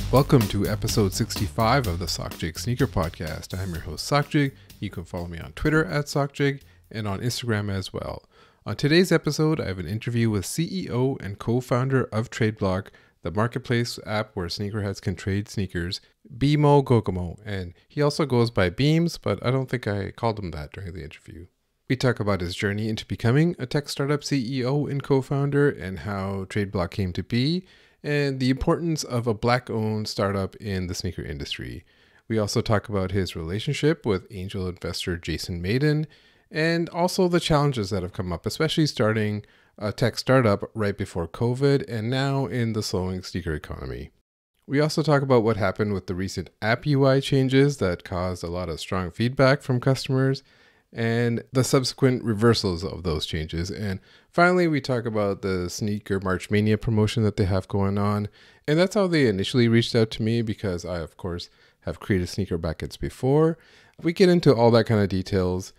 Welcome to episode 65 of the Sockjig Sneaker Podcast. I'm your host, Sockjig. You can follow me on Twitter at Sockjig and on Instagram as well. On today's episode, I have an interview with CEO and co-founder of Tradeblock, the marketplace app where sneakerheads can trade sneakers, Mbiyimoh Ghogomu. And he also goes by Beams, but I don't think I called him that during the interview. We talk about his journey into becoming a tech startup CEO and co-founder and how Tradeblock came to be, and the importance of a Black-owned startup in the sneaker industry. We also talk about his relationship with angel investor Jason Mayden, and also the challenges that have come up, especially starting a tech startup right before COVID and now in the slowing sneaker economy. We also talk about what happened with the recent app UI changes that caused a lot of strong feedback from customers, and the subsequent reversals of those changes. And finally, we talk about the Sneaker March Mania promotion that they have going on. And that's how they initially reached out to me, because I, of course, have created sneaker buckets before. We get into all that kind of details.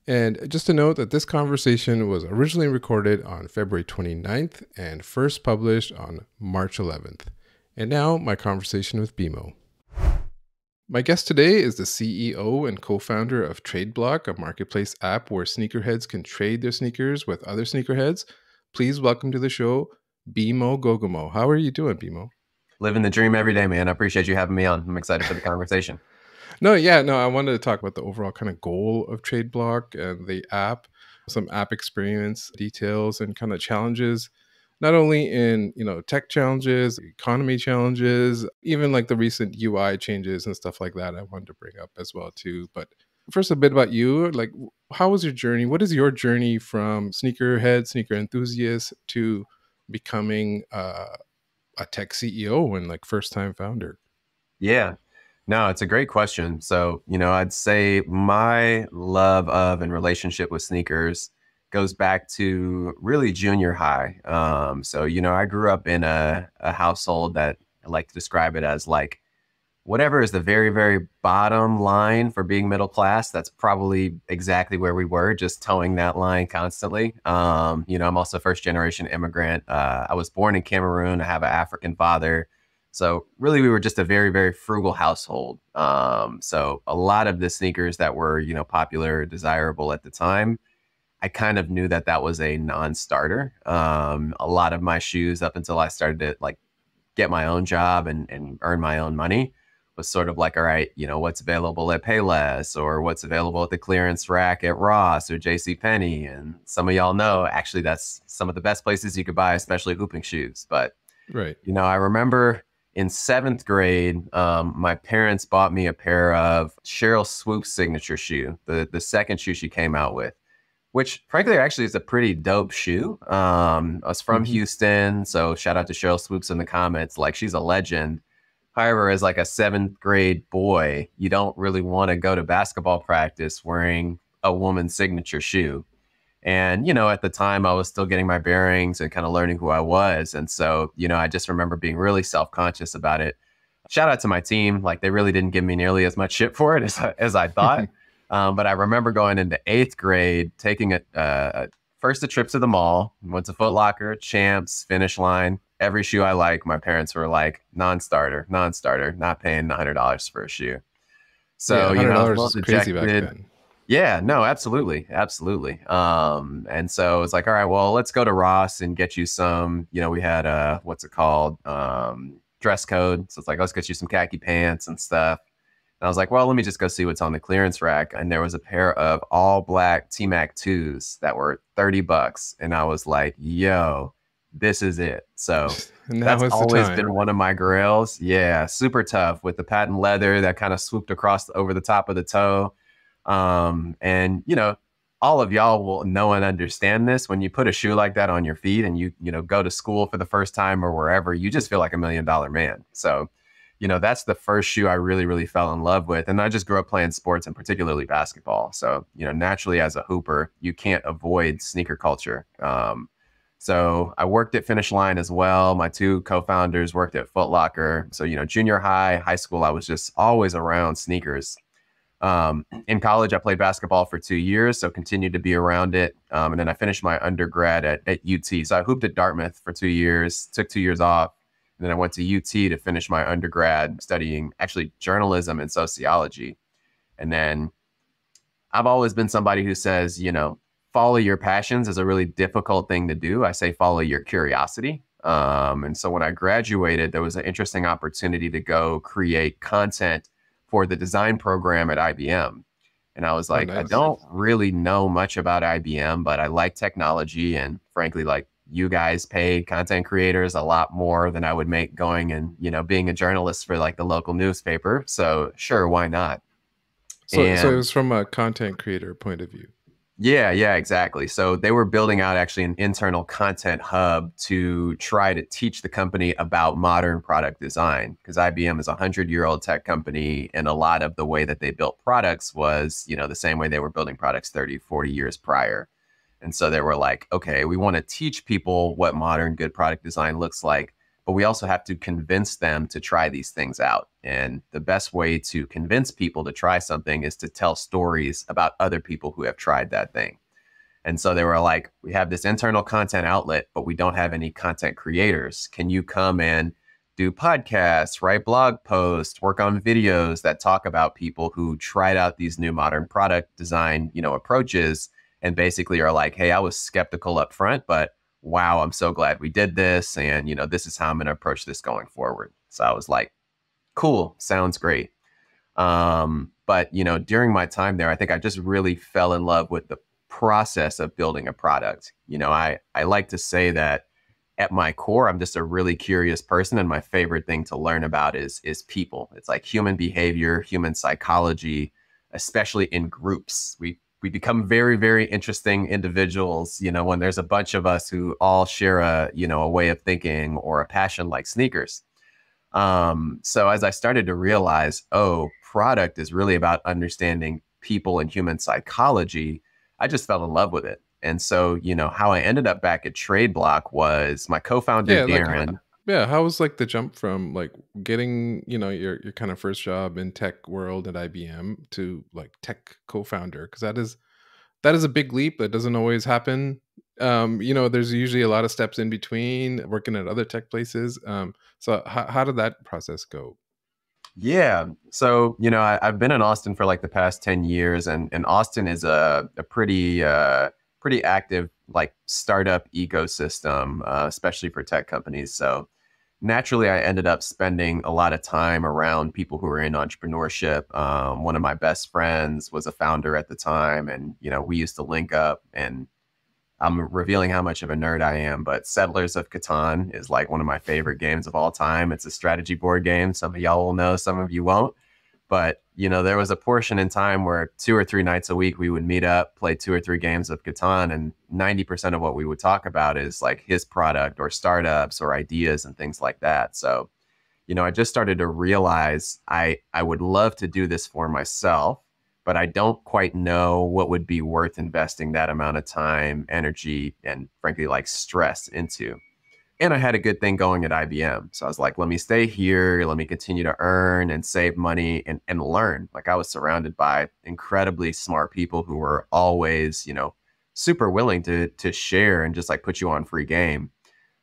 And just to note that this conversation was originally recorded on February 29th and first published on March 11th. And now, my conversation with Mbiyimoh. My guest today is the CEO and co-founder of Tradeblock, a marketplace app where sneakerheads can trade their sneakers with other sneakerheads. Please welcome to the show, Mbiyimoh Ghogomu. How are you doing, Mbiyimoh? Living the dream every day, man. I appreciate you having me on. I'm excited for the conversation. I wanted to talk about the overall kind of goal of Tradeblock and the app, some app experience details and kind of challenges. Not only in, tech challenges, economy challenges, even like the recent UI changes and stuff like that, I wanted to bring up as well too. But first, a bit about you. Like, how was your journey? What is your journey from sneakerhead, sneaker enthusiast to becoming a tech CEO and like first-time founder? Yeah, no, it's a great question. So, I'd say my love of and relationship with sneakers goes back to really junior high. I grew up in a household that I like to describe it as like whatever is the very, very bottom line for being middle class. That's probably exactly where we were, just towing that line constantly. I'm also a first generation immigrant. I was born in Cameroon. I have an African father. So really, we were just a very, very frugal household. So a lot of the sneakers that were, popular, desirable at the time, I kind of knew that was a non-starter. A lot of my shoes up until I started to like get my own job and earn my own money was sort of like, all right, what's available at Payless or what's available at the clearance rack at Ross or JCPenney. And some of y'all know, actually, that's some of the best places you could buy, especially hooping shoes. But, right. I remember in 7th grade, my parents bought me a pair of Sheryl Swoop's signature shoe, the second shoe she came out with, which frankly actually is a pretty dope shoe. I was from Houston, so shout out to Sheryl Swoops in the comments. Like, she's a legend. However, as like a 7th grade boy, you don't really want to go to basketball practice wearing a woman's signature shoe. And, at the time I was still getting my bearings and kind of learning who I was. And so, I just remember being really self-conscious about it. Shout out to my team. Like, they really didn't give me nearly as much shit for it as I thought. But I remember going into 8th grade, taking first a trip to the mall, went to Foot Locker, Champs, Finish Line, every shoe I like. My parents were like, non-starter, not paying $100 for a shoe. So, $100 I was is crazy back then. Yeah, no, absolutely. And so it's like, all right, well, let's go to Ross and get you some, we had dress code. So it's like, let's get you some khaki pants and stuff. And I was like, well, let me just go see what's on the clearance rack. And there was a pair of all black T-Mac 2s that were $30. And I was like, yo, this is it. So that's always been one of my grails. Yeah, super tough with the patent leather that kind of swooped across over the top of the toe. And all of y'all will know and understand this. When you put a shoe like that on your feet and you go to school for the first time or wherever, you just feel like $1 million man. So that's the first shoe I really, really fell in love with. And I just grew up playing sports and particularly basketball. So, naturally as a hooper, you can't avoid sneaker culture. So I worked at Finish Line as well. My 2 co-founders worked at Foot Locker. So, junior high, high school, I was just always around sneakers. In college, I played basketball for 2 years, so continued to be around it. And then I finished my undergrad at UT. So I hooped at Dartmouth for 2 years, took 2 years off. And then I went to UT to finish my undergrad studying actually journalism and sociology. And then I've always been somebody who says, follow your passions is a really difficult thing to do. I say follow your curiosity. And so when I graduated, there was an interesting opportunity to go create content for the design program at IBM. And I was like, nice. I don't really know much about IBM, but I like technology. And frankly, like you guys pay content creators a lot more than I would make going and, being a journalist for like the local newspaper. So sure, why not? So it was from a content creator point of view. Yeah, exactly. So they were building out actually an internal content hub to try to teach the company about modern product design, because IBM is a 100-year-old tech company. And a lot of the way that they built products was, the same way they were building products 30, 40 years prior. And so they were like, okay, we want to teach people what modern good product design looks like, but we also have to convince them to try these things out. And the best way to convince people to try something is to tell stories about other people who have tried that thing. And so they were like, we have this internal content outlet, but we don't have any content creators. Can you come and do podcasts, write blog posts, work on videos that talk about people who tried out these new modern product design, approaches, and basically are like, hey, I was skeptical up front, but wow, I'm so glad we did this. And, this is how I'm going to approach this going forward. So I was like, cool, sounds great. But, during my time there, I think I just really fell in love with the process of building a product. I like to say that at my core, I'm just a really curious person. And my favorite thing to learn about is people. It's like human behavior, human psychology, especially in groups. We become very, very interesting individuals, when there's a bunch of us who all share a way of thinking or a passion like sneakers. So as I started to realize, product is really about understanding people and human psychology, I just fell in love with it. And so, how I ended up back at Tradeblock was my co-founder, Darren. How was like the jump from like getting, your kind of first job in tech world at IBM to like tech co-founder? Because that is a big leap. That doesn't always happen. There's usually a lot of steps in between working at other tech places. So how did that process go? Yeah. So, I've been in Austin for like the past 10 years, and Austin is a pretty active like startup ecosystem, especially for tech companies. So naturally, I ended up spending a lot of time around people who are in entrepreneurship. One of my best friends was a founder at the time, and we used to link up. And I'm revealing how much of a nerd I am, but Settlers of Catan is like one of my favorite games of all time. It's a strategy board game. Some of y'all will know, some of you won't. But, there was a portion in time where 2 or 3 nights a week we would meet up, play 2 or 3 games of Catan, and 90% of what we would talk about is like his product or startups or ideas and things like that. So, I just started to realize I would love to do this for myself, but I don't quite know what would be worth investing that amount of time, energy, and frankly, like stress into. And I had a good thing going at IBM. So I was like, let me stay here. Let me continue to earn and save money and learn. Like I was surrounded by incredibly smart people who were always, super willing to share and just like put you on free game.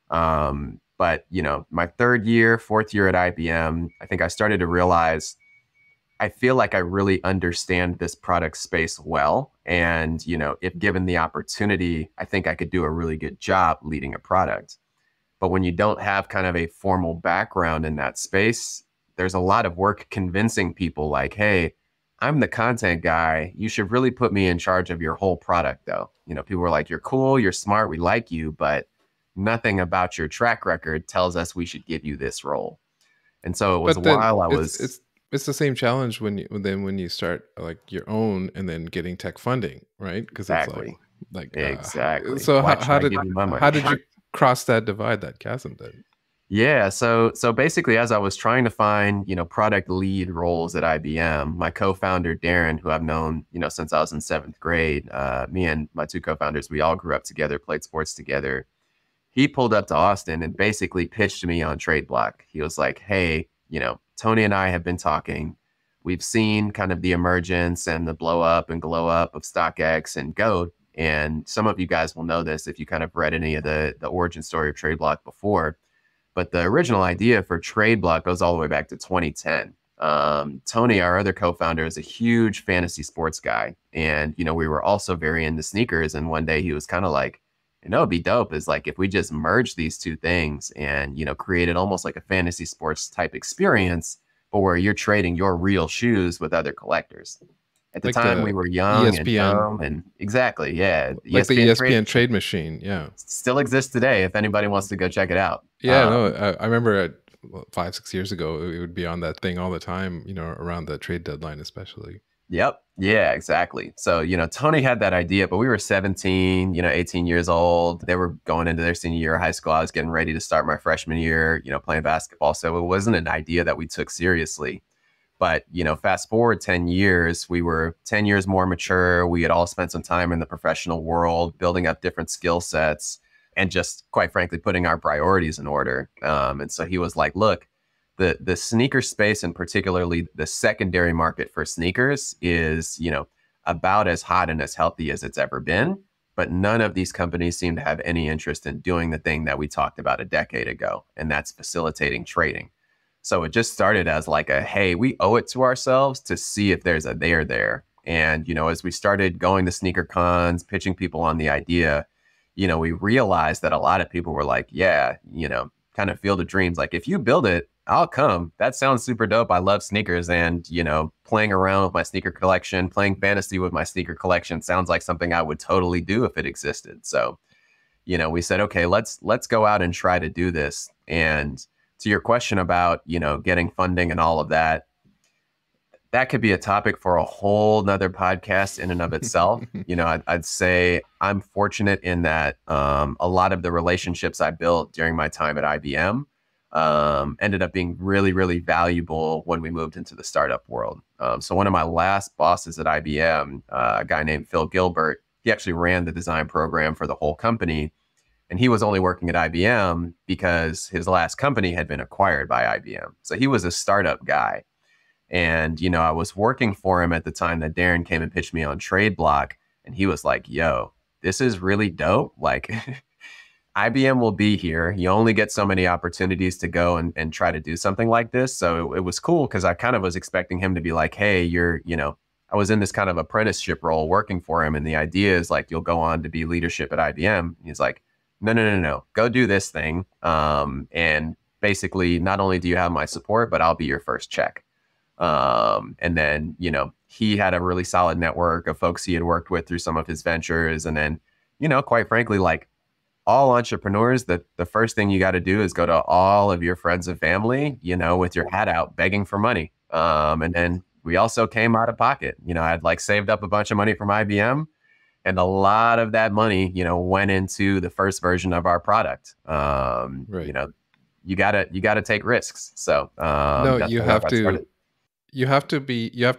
But, my 3rd year, 4th year at IBM, I think I started to realize I feel like I really understand this product space well. And, if given the opportunity, I think I could do a really good job leading a product. But when you don't have kind of a formal background in that space, there's a lot of work convincing people like, hey, I'm the content guy. You should really put me in charge of your whole product, though. People are like, you're cool, you're smart, we like you, but nothing about your track record tells us we should give you this role. And so it was while I was... It's the same challenge when you start like your own and then getting tech funding, right? Because exactly. It's like exactly. So how did you cross that divide, that chasm then? Yeah, so basically, as I was trying to find product lead roles at IBM, my co-founder Darren, who I've known since I was in 7th grade, me and my 2 co-founders, we all grew up together, played sports together. He pulled up to Austin and basically pitched me on Tradeblock. He was like, hey, Tony and I have been talking. we've seen kind of the emergence and the blow up and glow up of StockX and GOAT. And some of you guys will know this if you kind of read any of the origin story of Tradeblock before. But the original idea for Tradeblock goes all the way back to 2010. Tony, our other co-founder, is a huge fantasy sports guy. And, we were also very into sneakers. And one day he was kind of like, it'd be dope is like if we just merge these two things and, created almost like a fantasy sports type experience, but where you're trading your real shoes with other collectors. At the time, we were young ESPN. And dumb, and exactly, yeah. Like the ESPN trade machine, yeah. Still exists today if anybody wants to go check it out. Yeah, I remember 5-6 years ago, it would be on that thing all the time, around the trade deadline especially. Yep. Yeah, exactly. So, Tony had that idea, but we were 17, 18 years old. They were going into their senior year of high school. I was getting ready to start my freshman year, playing basketball. So it wasn't an idea that we took seriously. But, fast forward 10 years, we were 10 years more mature. We had all spent some time in the professional world, building up different skill sets and just, quite frankly, putting our priorities in order. And so he was like, look, the sneaker space and particularly the secondary market for sneakers is, about as hot and as healthy as it's ever been. But none of these companies seem to have any interest in doing the thing that we talked about a decade ago, and that's facilitating trading. So it just started as like hey, we owe it to ourselves to see if there's a there there. And, as we started going to sneaker cons, pitching people on the idea, we realized that a lot of people were like, yeah, kind of Field of Dreams. Like, if you build it, I'll come. That sounds super dope. I love sneakers, and, playing around with my sneaker collection, playing fantasy with my sneaker collection sounds like something I would totally do if it existed. So, we said, okay, let's go out and try to do this. And to your question about, getting funding and all of that, that could be a topic for a whole nother podcast in and of itself. I'd say I'm fortunate in that a lot of the relationships I built during my time at IBM ended up being really, really valuable when we moved into the startup world. So one of my last bosses at IBM, a guy named Phil Gilbert, he actually ran the design program for the whole company. And he was only working at IBM because his last company had been acquired by IBM. So he was a startup guy. And, I was working for him at the time that Darren came and pitched me on Tradeblock. And he was like, yo, this is really dope. Like, IBM will be here. You only get so many opportunities to go and try to do something like this. So it was cool because I kind of was expecting him to be like, hey, I was in this kind of apprenticeship role working for him. And the idea is like, you'll go on to be leadership at IBM. And he's like, no. Go do this thing. And basically, not only do you have my support, but I'll be your first check. And then, he had a really solid network of folks he had worked with through some of his ventures. And then, quite frankly, like all entrepreneurs, the first thing you got to do is go to all of your friends and family, with your hat out, begging for money. And then we also came out of pocket. I'd like saved up a bunch of money from IBM. And a lot of that money, went into the first version of our product. Right. You gotta take risks. So no, you have to. You have to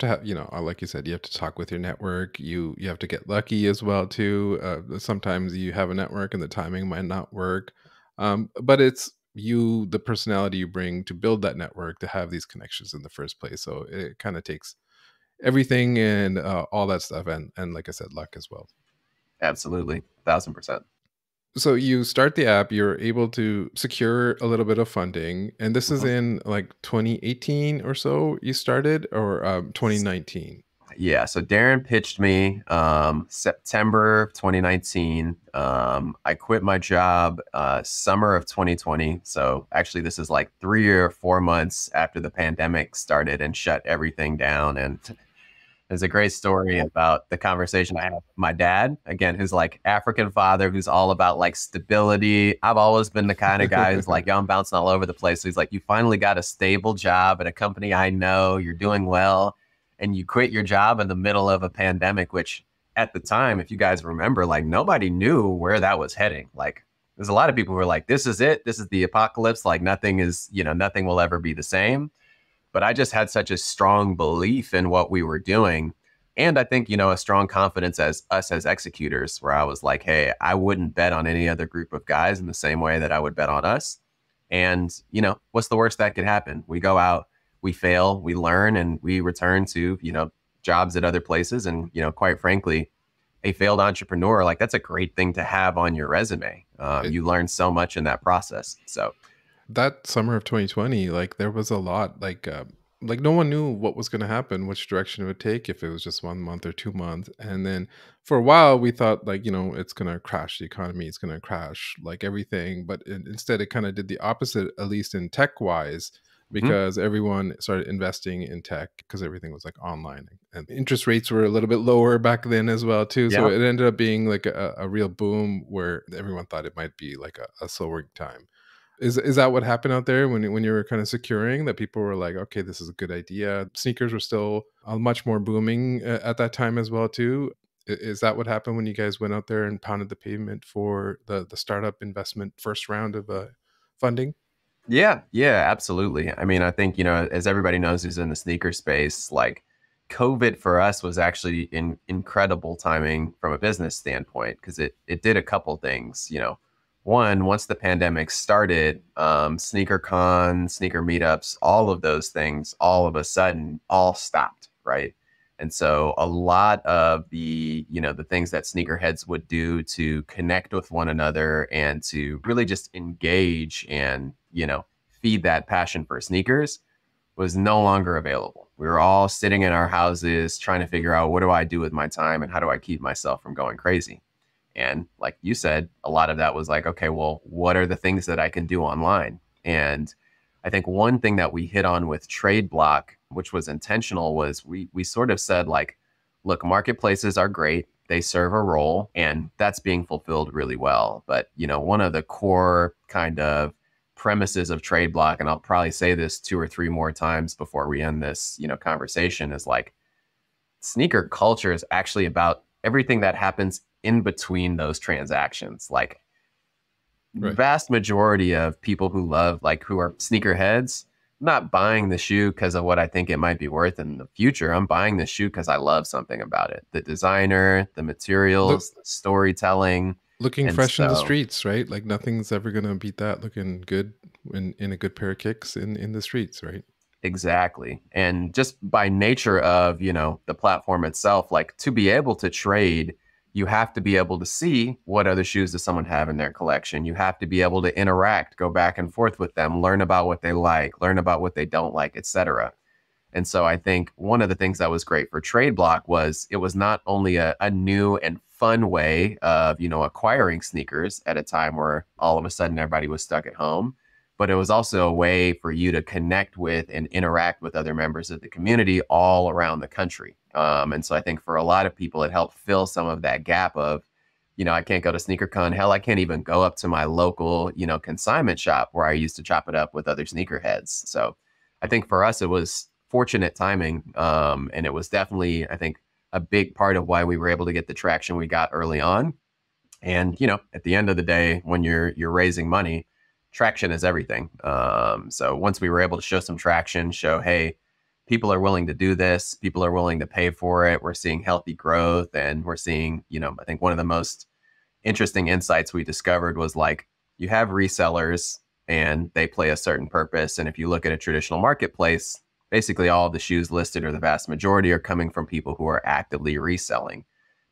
have, like you said, you have to talk with your network. You have to get lucky as well too. Sometimes you have a network and the timing might not work. But it's the personality you bring to build that network, to have these connections in the first place. So it kind of takes everything and all that stuff. And like I said, luck as well. Absolutely. 1,000%. So you start the app, you're able to secure a little bit of funding. And this is in like 2018 or so you started, or 2019? Yeah. So Darren pitched me September 2019. I quit my job summer of 2020. So actually this is like 3 or 4 months after the pandemic started and shut everything down. And there's a great story about the conversation I had with my dad, again, who's like African father, who's all about like stability. I've always been the kind of guy who's like, yo, I'm bouncing all over the place. So he's like, you finally got a stable job at a company I know, you're doing well, and you quit your job in the middle of a pandemic, which at the time, if you guys remember, like nobody knew where that was heading. Like there's a lot of people who were like, this is it. This is the apocalypse. Like nothing will ever be the same. But I just had such a strong belief in what we were doing. And I think, a strong confidence as us as executors, where I was like, hey, I wouldn't bet on any other group of guys in the same way that I would bet on us. And, what's the worst that could happen? We go out, we fail, we learn, and we return to, jobs at other places. And, quite frankly, a failed entrepreneur, like that's a great thing to have on your resume. It, You learn so much in that process. So that summer of 2020, like there was a lot, like no one knew what was going to happen, which direction it would take, if it was just 1 month or 2 months. And then for a while we thought, like, it's going to crash the economy, it's going to crash like everything. But instead it kind of did the opposite, at least in tech wise, mhm. because everyone started investing in tech because everything was like online, and interest rates were a little bit lower back then as well too. So Yeah. it ended up being like a real boom where everyone thought it might be like a slower time. Is that what happened out there when you were kind of securing, that people were like, okay, this is a good idea? Sneakers were still much more booming at that time as well too. Is that what happened when you guys went out there and pounded the pavement for the startup investment first round of funding? Yeah, yeah, absolutely. I mean, I think, as everybody knows who's in the sneaker space, like COVID for us was actually incredible timing from a business standpoint, because it did a couple things. One, once the pandemic started, sneaker cons, sneaker meetups, all of those things, all of a sudden, all stopped, right? And so a lot of the things that sneakerheads would do to connect with one another and to really just engage and, feed that passion for sneakers was no longer available. We were all sitting in our houses trying to figure out, what do I do with my time and how do I keep myself from going crazy? And like you said, a lot of that was like, okay, well, what are the things that I can do online? And I think one thing that we hit on with Tradeblock, which was intentional, was we sort of said, like, look, marketplaces are great. They serve a role, and that's being fulfilled really well. But, one of the core kind of premises of Tradeblock, and I'll probably say this 2 or 3 more times before we end this, conversation, is like, sneaker culture is actually about everything that happens in between those transactions. Like, Right. vast majority of people who love, like, who are sneakerheads, I'm not buying the shoe because of what I think it might be worth in the future. I'm buying the shoe because I love something about it. The designer, the Look, materials, the storytelling. looking And fresh in the so streets, right? Like nothing's ever gonna beat that, looking good in a good pair of kicks in the streets, right? exactly. And just by nature of, the platform itself, like, to be able to trade, you have to be able to see what other shoes does someone have in their collection. You have to be able to interact, go back and forth with them, learn about what they like, learn about what they don't like, etc. And so I think one of the things that was great for Tradeblock was it was not only a new and fun way of, acquiring sneakers at a time where all of a sudden everybody was stuck at home, but it was also a way for you to connect with and interact with other members of the community all around the country. And so I think for a lot of people, it helped fill some of that gap of, I can't go to SneakerCon. Hell, I can't even go up to my local, consignment shop where I used to chop it up with other sneakerheads. So I think for us, it was fortunate timing. And it was definitely, I think, a big part of why we were able to get the traction we got early on. And, at the end of the day, when you're raising money, traction is everything. So once we were able to show some traction, show, hey, people are willing to do this, people are willing to pay for it, we're seeing healthy growth, and we're seeing, I think one of the most interesting insights we discovered was, like, you have resellers and they play a certain purpose. And if you look at a traditional marketplace, basically all of the shoes listed, or the vast majority, are coming from people who are actively reselling.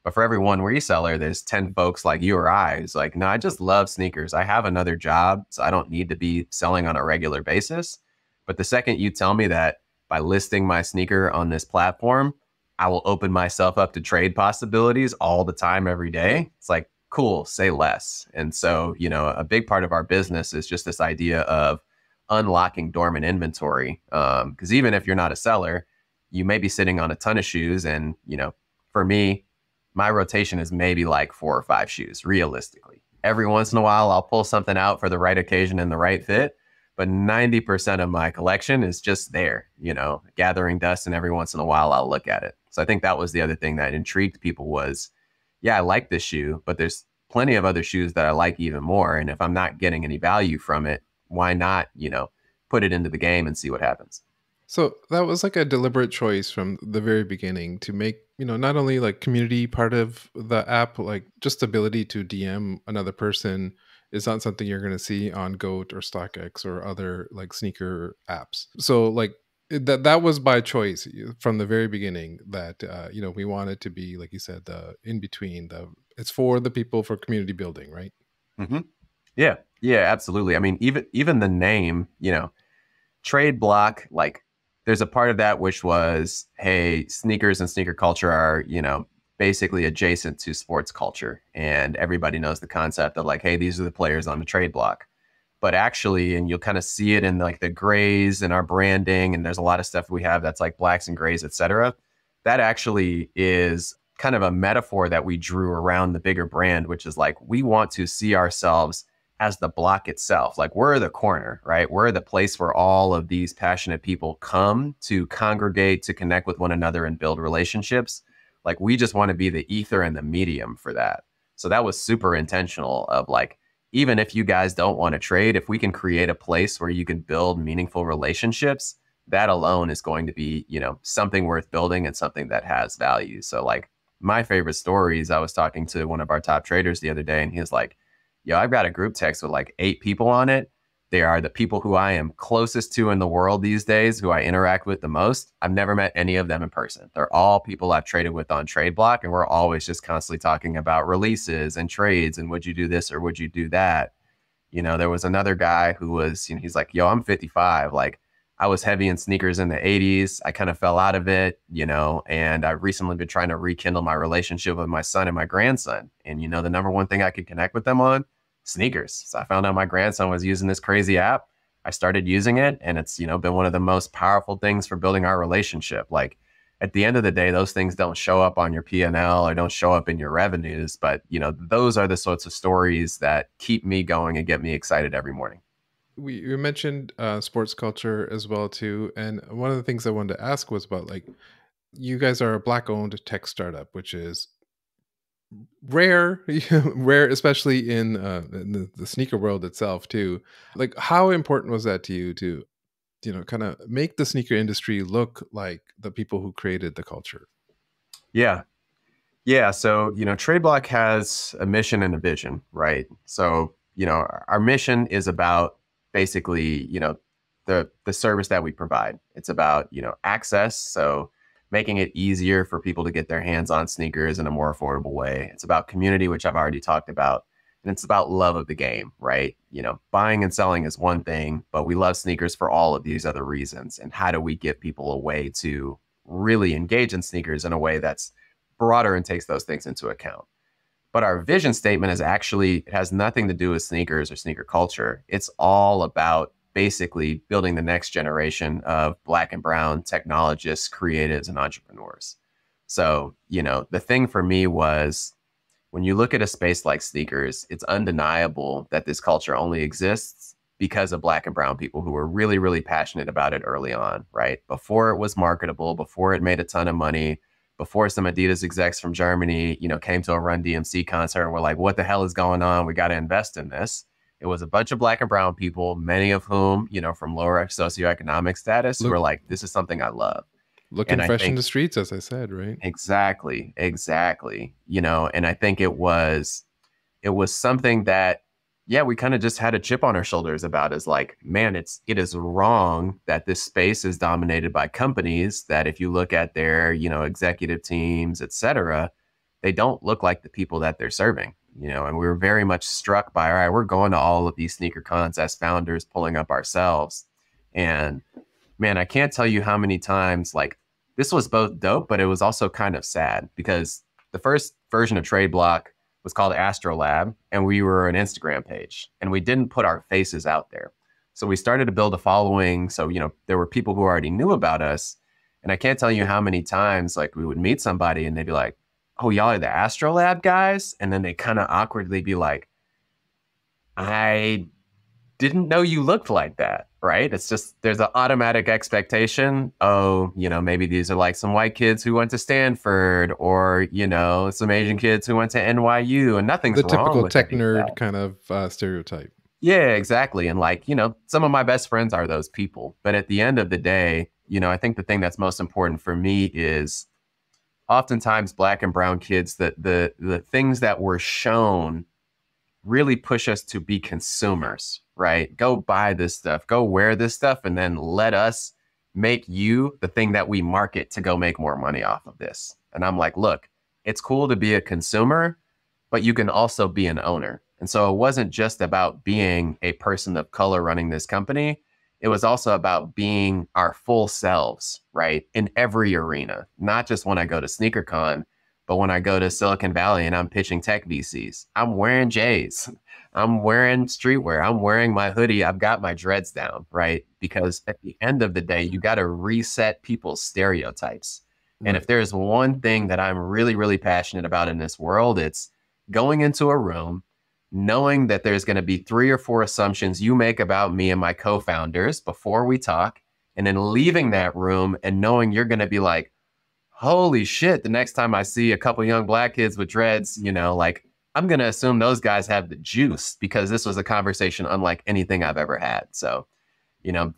But for every one reseller, there's 10 folks like you or I who's like, no, I just love sneakers. I have another job, so I don't need to be selling on a regular basis. But the second you tell me that by listing my sneaker on this platform, I will open myself up to trade possibilities all the time, every day, it's like, cool, say less. And so, a big part of our business is just this idea of unlocking dormant inventory. Because even if you're not a seller, you may be sitting on a ton of shoes. And, for me, my rotation is maybe like 4 or 5 shoes, realistically. Every once in a while, I'll pull something out for the right occasion and the right fit. But 90% of my collection is just there, gathering dust. And every once in a while, I'll look at it. So I think that was the other thing that intrigued people was, yeah, I like this shoe, but there's plenty of other shoes that I like even more. And if I'm not getting any value from it, why not, put it into the game and see what happens? So that was like a deliberate choice from the very beginning to make, not only like community part of the app, like just the ability to DM another person is not something you're going to see on Goat or StockX or other like sneaker apps. So like That was by choice from the very beginning, that we wanted to be, like you said, the in between. It's for the people, for community building, right? Hmm. Yeah, yeah, absolutely. I mean, even the name, Tradeblock, like there's a part of that which was, hey, sneakers and sneaker culture are, basically adjacent to sports culture. And everybody knows the concept of like, hey, these are the players on the trade block. But actually, and you'll kind of see it in like the grays and our branding, and there's a lot of stuff we have that's like blacks and grays, et cetera. That actually is kind of a metaphor that we drew around the bigger brand, which is like we want to see ourselves as the block itself. Like we're the corner, right? We're the place where all of these passionate people come to congregate, to connect with one another and build relationships. Like we just want to be the ether and the medium for that. So that was super intentional of like, even if you guys don't want to trade, if we can create a place where you can build meaningful relationships, that alone is going to be, something worth building and something that has value. So like my favorite stories, I was talking to one of our top traders the other day, and he was like, yo, I've got a group text with like 8 people on it. They are the people who I am closest to in the world these days, who I interact with the most. I've never met any of them in person. They're all people I've traded with on Tradeblock, and we're always just constantly talking about releases and trades and would you do this or would you do that? There was another guy who was, he's like, yo, I'm 55. Like I was heavy in sneakers in the 80s. I kind of fell out of it, and I've recently been trying to rekindle my relationship with my son and my grandson. And, the number one thing I could connect with them on, sneakers. So I found out my grandson was using this crazy app. I started using it, and it's, been one of the most powerful things for building our relationship. Like at the end of the day, those things don't show up on your P&L or don't show up in your revenues. But, those are the sorts of stories that keep me going and get me excited every morning. We mentioned sports culture as well too, and one of the things I wanted to ask was about, like, you guys are a Black-owned tech startup, which is rare, rare, especially in the sneaker world itself too. Like, how important was that to you to, kind of make the sneaker industry look like the people who created the culture? Yeah. Yeah. So, Tradeblock has a mission and a vision, right? So, our mission is about basically, the service that we provide. It's about, access. So making it easier for people to get their hands on sneakers in a more affordable way. It's about community, which I've already talked about. And it's about love of the game, right? Buying and selling is one thing, but we love sneakers for all of these other reasons. And how do we give people a way to really engage in sneakers in a way that's broader and takes those things into account? But our vision statement it has nothing to do with sneakers or sneaker culture. It's all about basically building the next generation of Black and brown technologists, creatives, and entrepreneurs. So, the thing for me was, when you look at a space like sneakers, it's undeniable that this culture only exists because of Black and brown people who were really, really passionate about it early on, right? Before it was marketable, before it made a ton of money, before some Adidas execs from Germany, came to a Run DMC concert and were like, what the hell is going on? We got to invest in this. It was a bunch of Black and brown people, many of whom, from lower socioeconomic status, who were like, this is something I love. Looking fresh in the streets, as I said, right? Exactly. And I think it was something that, yeah, we kind of just had a chip on our shoulders about, is like, man, it is wrong that this space is dominated by companies that, if you look at their, executive teams, et cetera, they don't look like the people that they're serving, and we were very much struck by, all right, we're going to all of these sneaker cons as founders, pulling up ourselves. And man, I can't tell you how many times, like, this was both dope, but it was also kind of sad, because the first version of Tradeblock was called Astrolab, and we were an Instagram page, and we didn't put our faces out there. So we started to build a following. So, there were people who already knew about us. And I can't tell you how many times, like, we would meet somebody and they'd be like, oh, y'all are the Astrolab guys? And then they kind of awkwardly be like, I didn't know you looked like that, right? It's just, there's an automatic expectation. Oh, maybe these are like some white kids who went to Stanford, or, some Asian kids who went to NYU, and nothing's wrong with the typical tech nerd that kind of stereotype. Yeah, exactly. And like, some of my best friends are those people. But at the end of the day, I think the thing that's most important for me is, oftentimes Black and brown kids, that the things that were shown really push us to be consumers, right? Go buy this stuff, go wear this stuff, and then let us make you the thing that we market to go make more money off of this. And I'm like, look, it's cool to be a consumer, but you can also be an owner. And so it wasn't just about being a person of color running this company. It was also about being our full selves, right? In every arena, not just when I go to SneakerCon, but when I go to Silicon Valley and I'm pitching tech VCs. I'm wearing J's. I'm wearing streetwear. I'm wearing my hoodie. I've got my dreads down, right? Because at the end of the day, you got to reset people's stereotypes. And if there's one thing that I'm really, really passionate about in this world, it's going into a room, knowing that there's going to be 3 or 4 assumptions you make about me and my co-founders before we talk, and then leaving that room and knowing you're going to be like, holy shit, the next time I see a couple young black kids with dreads, like, I'm going to assume those guys have the juice, because this was a conversation unlike anything I've ever had. So,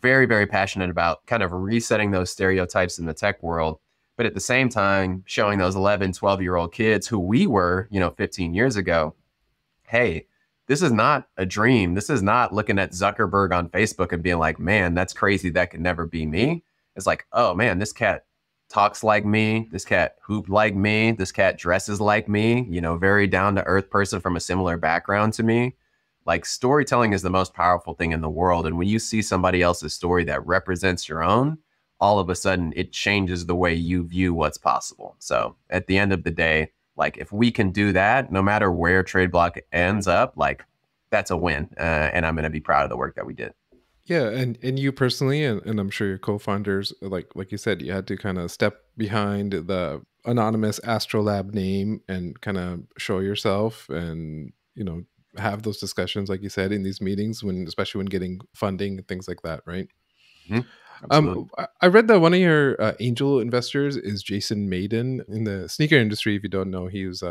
very, very passionate about kind of resetting those stereotypes in the tech world. But at the same time, showing those 11, 12-year-old kids who we were, 15 years ago, hey, this is not a dream. This is not looking at Zuckerberg on Facebook and being like, man, that's crazy. That could never be me. It's like, oh, man, this cat talks like me. This cat hooped like me. This cat dresses like me, very down-to-earth person from a similar background to me. Like, storytelling is the most powerful thing in the world. And when you see somebody else's story that represents your own, all of a sudden it changes the way you view what's possible. So at the end of the day, like, if we can do that, no matter where Tradeblock ends up, like, that's a win. And I'm going to be proud of the work that we did. Yeah, and you personally, and I'm sure your co-founders, like you said, you had to kind of step behind the anonymous Astrolab name and kind of show yourself, and have those discussions, like you said, in these meetings, especially when getting funding and things like that, right? Mm-hmm. Absolutely. I read that one of your angel investors is Jason Mayden in the sneaker industry. If you don't know, he was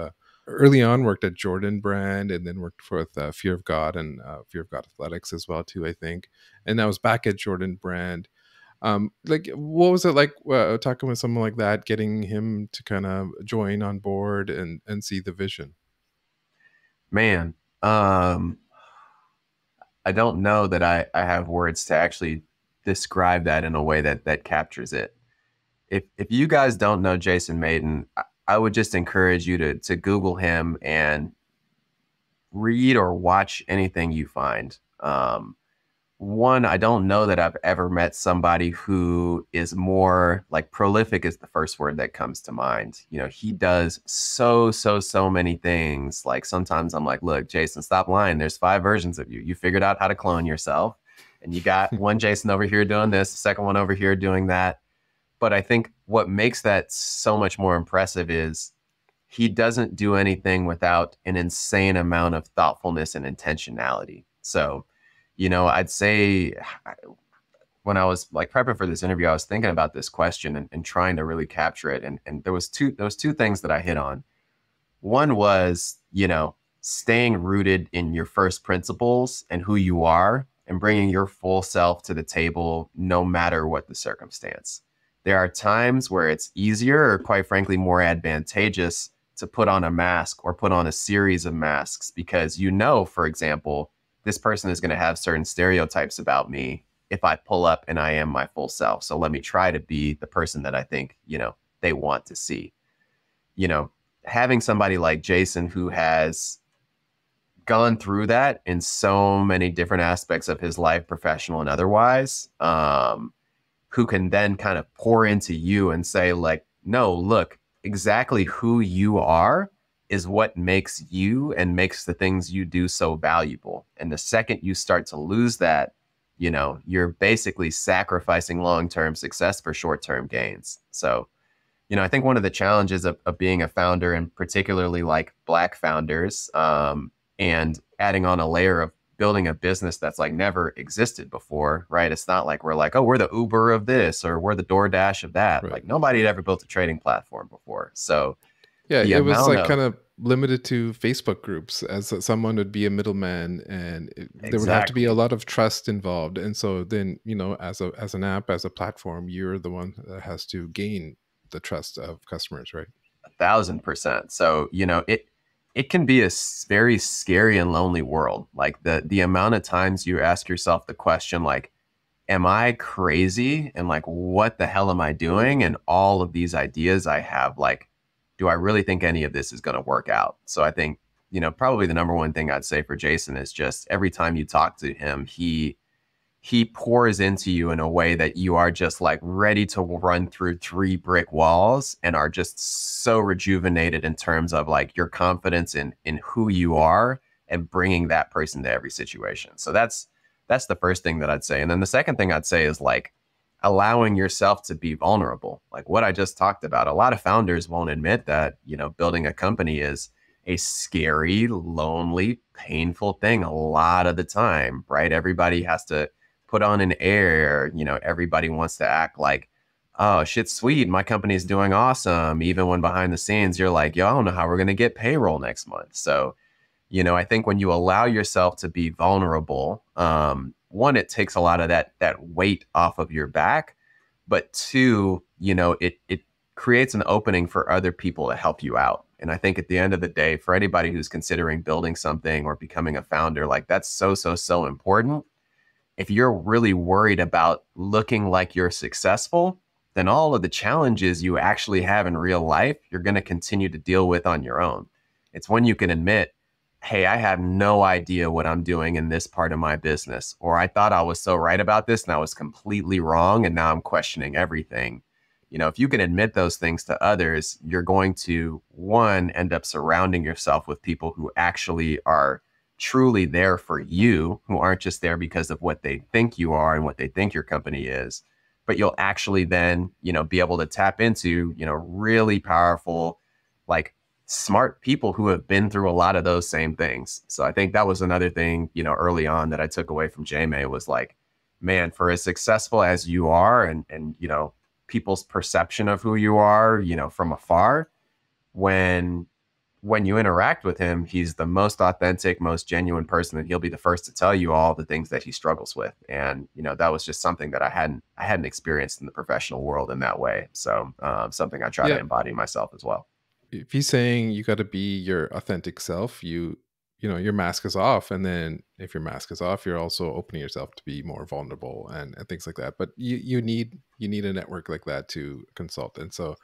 early on worked at Jordan Brand, and then worked for Fear of God and Fear of God Athletics as well too, I think. And I was back at Jordan Brand. Like, what was it like talking with someone like that, getting him to kind of join on board and see the vision? Man, I don't know that I have words to actually describe that in a way that captures it. If you guys don't know Jason Mayden, I would just encourage you to Google him and read or watch anything you find. One, I don't know that I've ever met somebody who is more, like, prolific is the first word that comes to mind. He does so many things. Like, sometimes I'm like, look, Jason, stop lying. There's 5 versions of you. You figured out how to clone yourself. And you got one Jason over here doing this, the second one over here doing that. But I think what makes that so much more impressive is he doesn't do anything without an insane amount of thoughtfulness and intentionality. So, I'd say when I was like prepping for this interview, I was thinking about this question and trying to really capture it. And there was two things that I hit on. One was, staying rooted in your first principles and who you are, and bringing your full self to the table, no matter what the circumstance. There are times where it's easier, or quite frankly, more advantageous, to put on a mask or put on a series of masks, because for example, this person is going to have certain stereotypes about me if I pull up and I am my full self. So let me try to be the person that I think, they want to see. Having somebody like Jason, who has gone through that in so many different aspects of his life, professional and otherwise, who can then kind of pour into you and say, like, no, look, exactly who you are is what makes you and makes the things you do so valuable. And the second you start to lose that, you're basically sacrificing long-term success for short-term gains. So, I think one of the challenges of being a founder, and particularly like Black founders, and adding on a layer of building a business that's like never existed before, right? It's not like we're like, oh, we're the Uber of this, or we're the DoorDash of that. Right. Like, nobody had ever built a trading platform before. So yeah, it was like kind of limited to Facebook groups, as someone would be a middleman, and there would have to be a lot of trust involved. And so then, as an app, as a platform, you're the one that has to gain the trust of customers, right? 1,000%. So, it can be a very scary and lonely world. Like, the amount of times you ask yourself the question, like, am I crazy? And like, what the hell am I doing? And all of these ideas I have, like, do I really think any of this is going to work out? So I think, probably the number one thing I'd say for Jason is just every time you talk to him, he pours into you in a way that you are just like ready to run through 3 brick walls and are just so rejuvenated in terms of like your confidence in who you are and bringing that person to every situation. So that's the first thing that I'd say. And then the second thing I'd say is like allowing yourself to be vulnerable. Like what I just talked about, a lot of founders won't admit that, building a company is a scary, lonely, painful thing a lot of the time, right? Everybody has to put on an air, everybody wants to act like, oh, shit's sweet, my company's doing awesome. Even when behind the scenes, you're like, yo, I don't know how we're going to get payroll next month. So, I think when you allow yourself to be vulnerable, one, it takes a lot of that weight off of your back, but two, it creates an opening for other people to help you out. And I think at the end of the day, for anybody who's considering building something or becoming a founder, like that's so important. If you're really worried about looking like you're successful, then all of the challenges you actually have in real life, you're going to continue to deal with on your own. It's when you can admit, hey, I have no idea what I'm doing in this part of my business, or I thought I was so right about this and I was completely wrong and now I'm questioning everything. If you can admit those things to others, you're going to, one, end up surrounding yourself with people who actually are truly there for you, who aren't just there because of what they think you are and what they think your company is, but you'll actually then, be able to tap into, really powerful, like smart people who have been through a lot of those same things. So I think that was another thing, early on that I took away from JMay was like, man, for as successful as you are and people's perception of who you are, from afar, when you interact with him, he's the most authentic, most genuine person, and he'll be the first to tell you all the things that he struggles with. And, that was just something that I hadn't experienced in the professional world in that way. So something I try to embody myself as well. If he's saying you got to be your authentic self, your mask is off. And then if your mask is off, you're also opening yourself to be more vulnerable and things like that. But you need a network like that to consult. And so,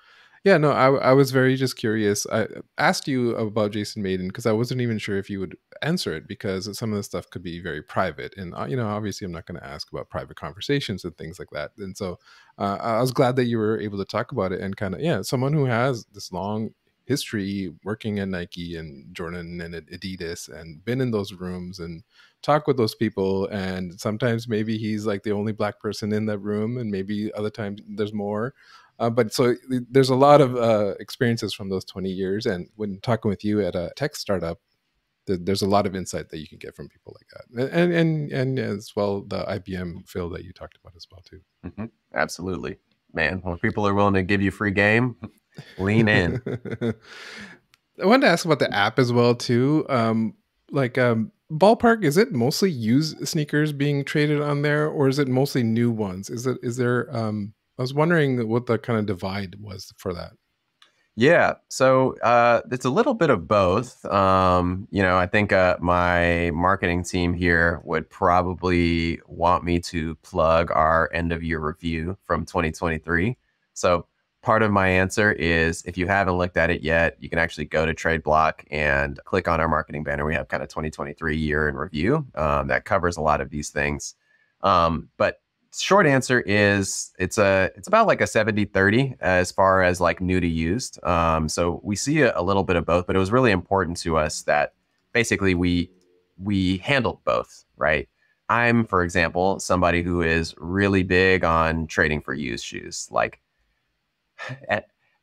yeah, no, I was very just curious. I asked you about Jason Mayden because I wasn't even sure if you would answer it because some of the stuff could be very private. And, obviously I'm not going to ask about private conversations and things like that. And so I was glad that you were able to talk about it and kind of, someone who has this long history working at Nike and Jordan and Adidas and been in those rooms and talk with those people. And sometimes maybe he's like the only Black person in that room and maybe other times there's more. But so there's a lot of experiences from those 20 years. And when talking with you at a tech startup, there's a lot of insight that you can get from people like that. And as well, the IBM Phil that you talked about as well, too. Mm-hmm. Absolutely. Man, when people are willing to give you free game, lean in. I wanted to ask about the app as well, too. Ballpark, is it mostly used sneakers being traded on there, or is it mostly new ones? Is there I was wondering what the kind of divide was for that. Yeah, so it's a little bit of both. I think my marketing team here would probably want me to plug our end of year review from 2023. So part of my answer is if you haven't looked at it yet, you can actually go to Tradeblock and click on our marketing banner. We have kind of 2023 year in review that covers a lot of these things. But short answer is it's about like a 70-30 as far as like new to used. So we see a little bit of both, but it was really important to us that basically we handled both, right? I'm, for example, somebody who is really big on trading for used shoes. Like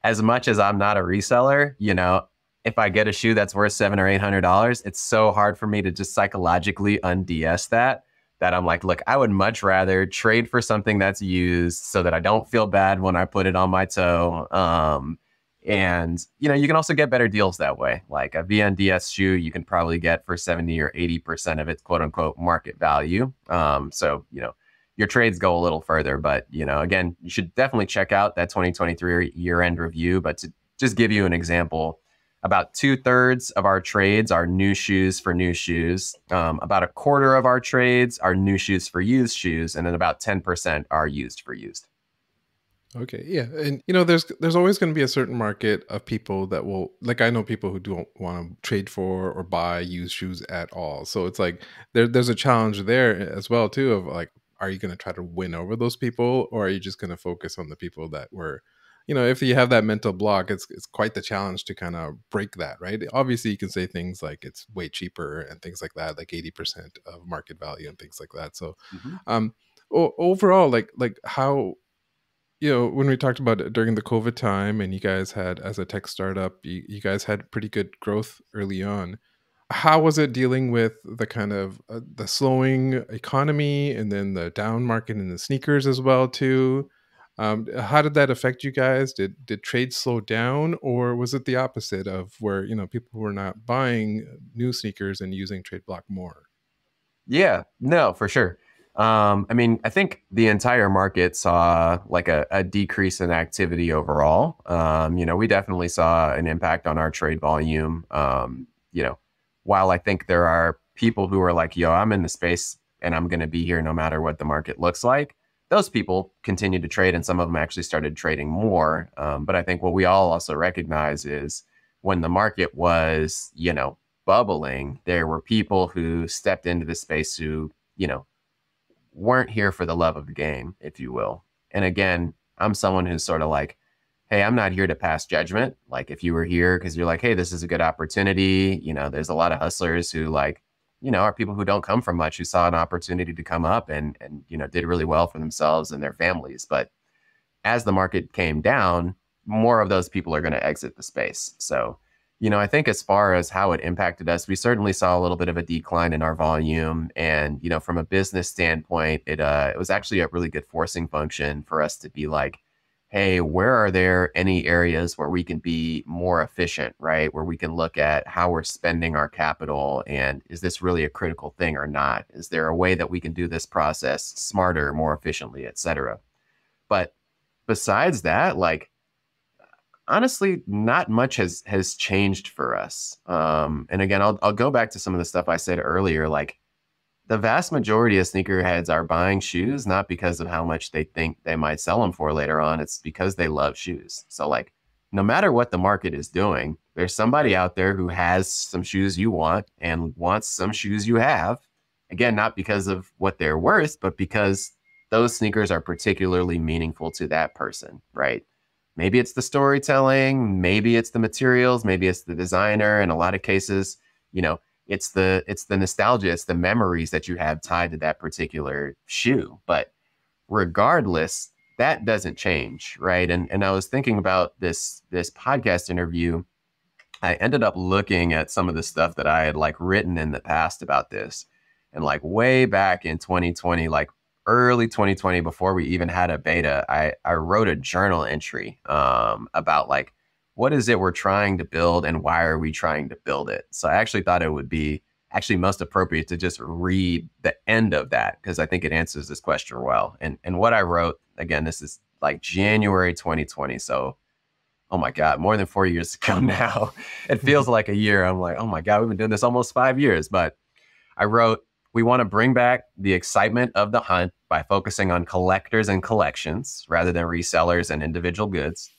as much as I'm not a reseller, if I get a shoe that's worth $700 or $800, it's so hard for me to just psychologically un-DS that I'm like, look, I would much rather trade for something that's used so that I don't feel bad when I put it on my toe. And, you can also get better deals that way. Like a VNDS shoe, you can probably get for 70 or 80% of its quote unquote market value. So, your trades go a little further, but, again, you should definitely check out that 2023 year end review. But to just give you an example, About 2/3 of our trades are new shoes for new shoes. About a quarter of our trades are new shoes for used shoes. And then about 10% are used for used. Okay, yeah, and there's always going to be a certain market of people that will, like, I know people who don't want to trade for or buy used shoes at all. So it's like there's a challenge there as well too of like, are you going to try to win over those people, or are you just going to focus on the people that were, if you have that mental block, it's quite the challenge to kind of break that, right? Obviously, you can say things like it's way cheaper and things like that, like 80% of market value and things like that. So, um, overall, like how when we talked about it during the COVID time and you guys had, as a tech startup, you guys had pretty good growth early on. How was it dealing with the kind of the slowing economy and then the down market in the sneakers as well too? How did that affect you guys? Did trade slow down, or was it the opposite of where, people were not buying new sneakers and using Tradeblock more? Yeah, no, for sure. I mean, I think the entire market saw like a decrease in activity overall. We definitely saw an impact on our trade volume. While I think there are people who are like, yo, I'm in the space and I'm going to be here no matter what the market looks like. Those people continued to trade, and some of them actually started trading more. But I think what we all also recognize is when the market was, bubbling, there were people who stepped into the space who, weren't here for the love of the game, if you will. And again, I'm someone who's sort of like, hey, I'm not here to pass judgment. Like if you were here because you're like, hey, this is a good opportunity. There's a lot of hustlers who like, are people who don't come from much, who saw an opportunity to come up and did really well for themselves and their families. But as the market came down, more of those people are going to exit the space. So, I think as far as how it impacted us, we certainly saw a little bit of a decline in our volume. And, from a business standpoint, it was actually a really good forcing function for us to be like, hey, where are there any areas where we can be more efficient, right? Where we can look at how we're spending our capital, and is this really a critical thing or not? Is there a way that we can do this process smarter, more efficiently, et cetera? But besides that, like, honestly, not much has changed for us. And again, I'll go back to some of the stuff I said earlier. Like the vast majority of sneakerheads are buying shoes not because of how much they think they might sell them for later on. It's because they love shoes. So like, no matter what the market is doing, there's somebody out there who has some shoes you want and wants some shoes you have. Again, not because of what they're worth, but because those sneakers are particularly meaningful to that person, right? Maybe it's the storytelling, maybe it's the materials, maybe it's the designer. In a lot of cases, it's the nostalgia, it's the memories that you have tied to that particular shoe. But regardless, that doesn't change, right? And I was thinking about this podcast interview. I ended up looking at some of the stuff that I had like written in the past about this. And like way back in 2020, like early 2020, before we even had a beta, I wrote a journal entry about like, what is it we're trying to build and why are we trying to build it? So I actually thought it would be actually most appropriate to just read the end of that, because I think it answers this question well. And what I wrote, again, this is like January 2020. So, oh my God, more than 4 years ago now. It feels like a year. I'm like, oh my God, we've been doing this almost 5 years. But I wrote, we want to bring back the excitement of the hunt by focusing on collectors and collections rather than resellers and individual goods.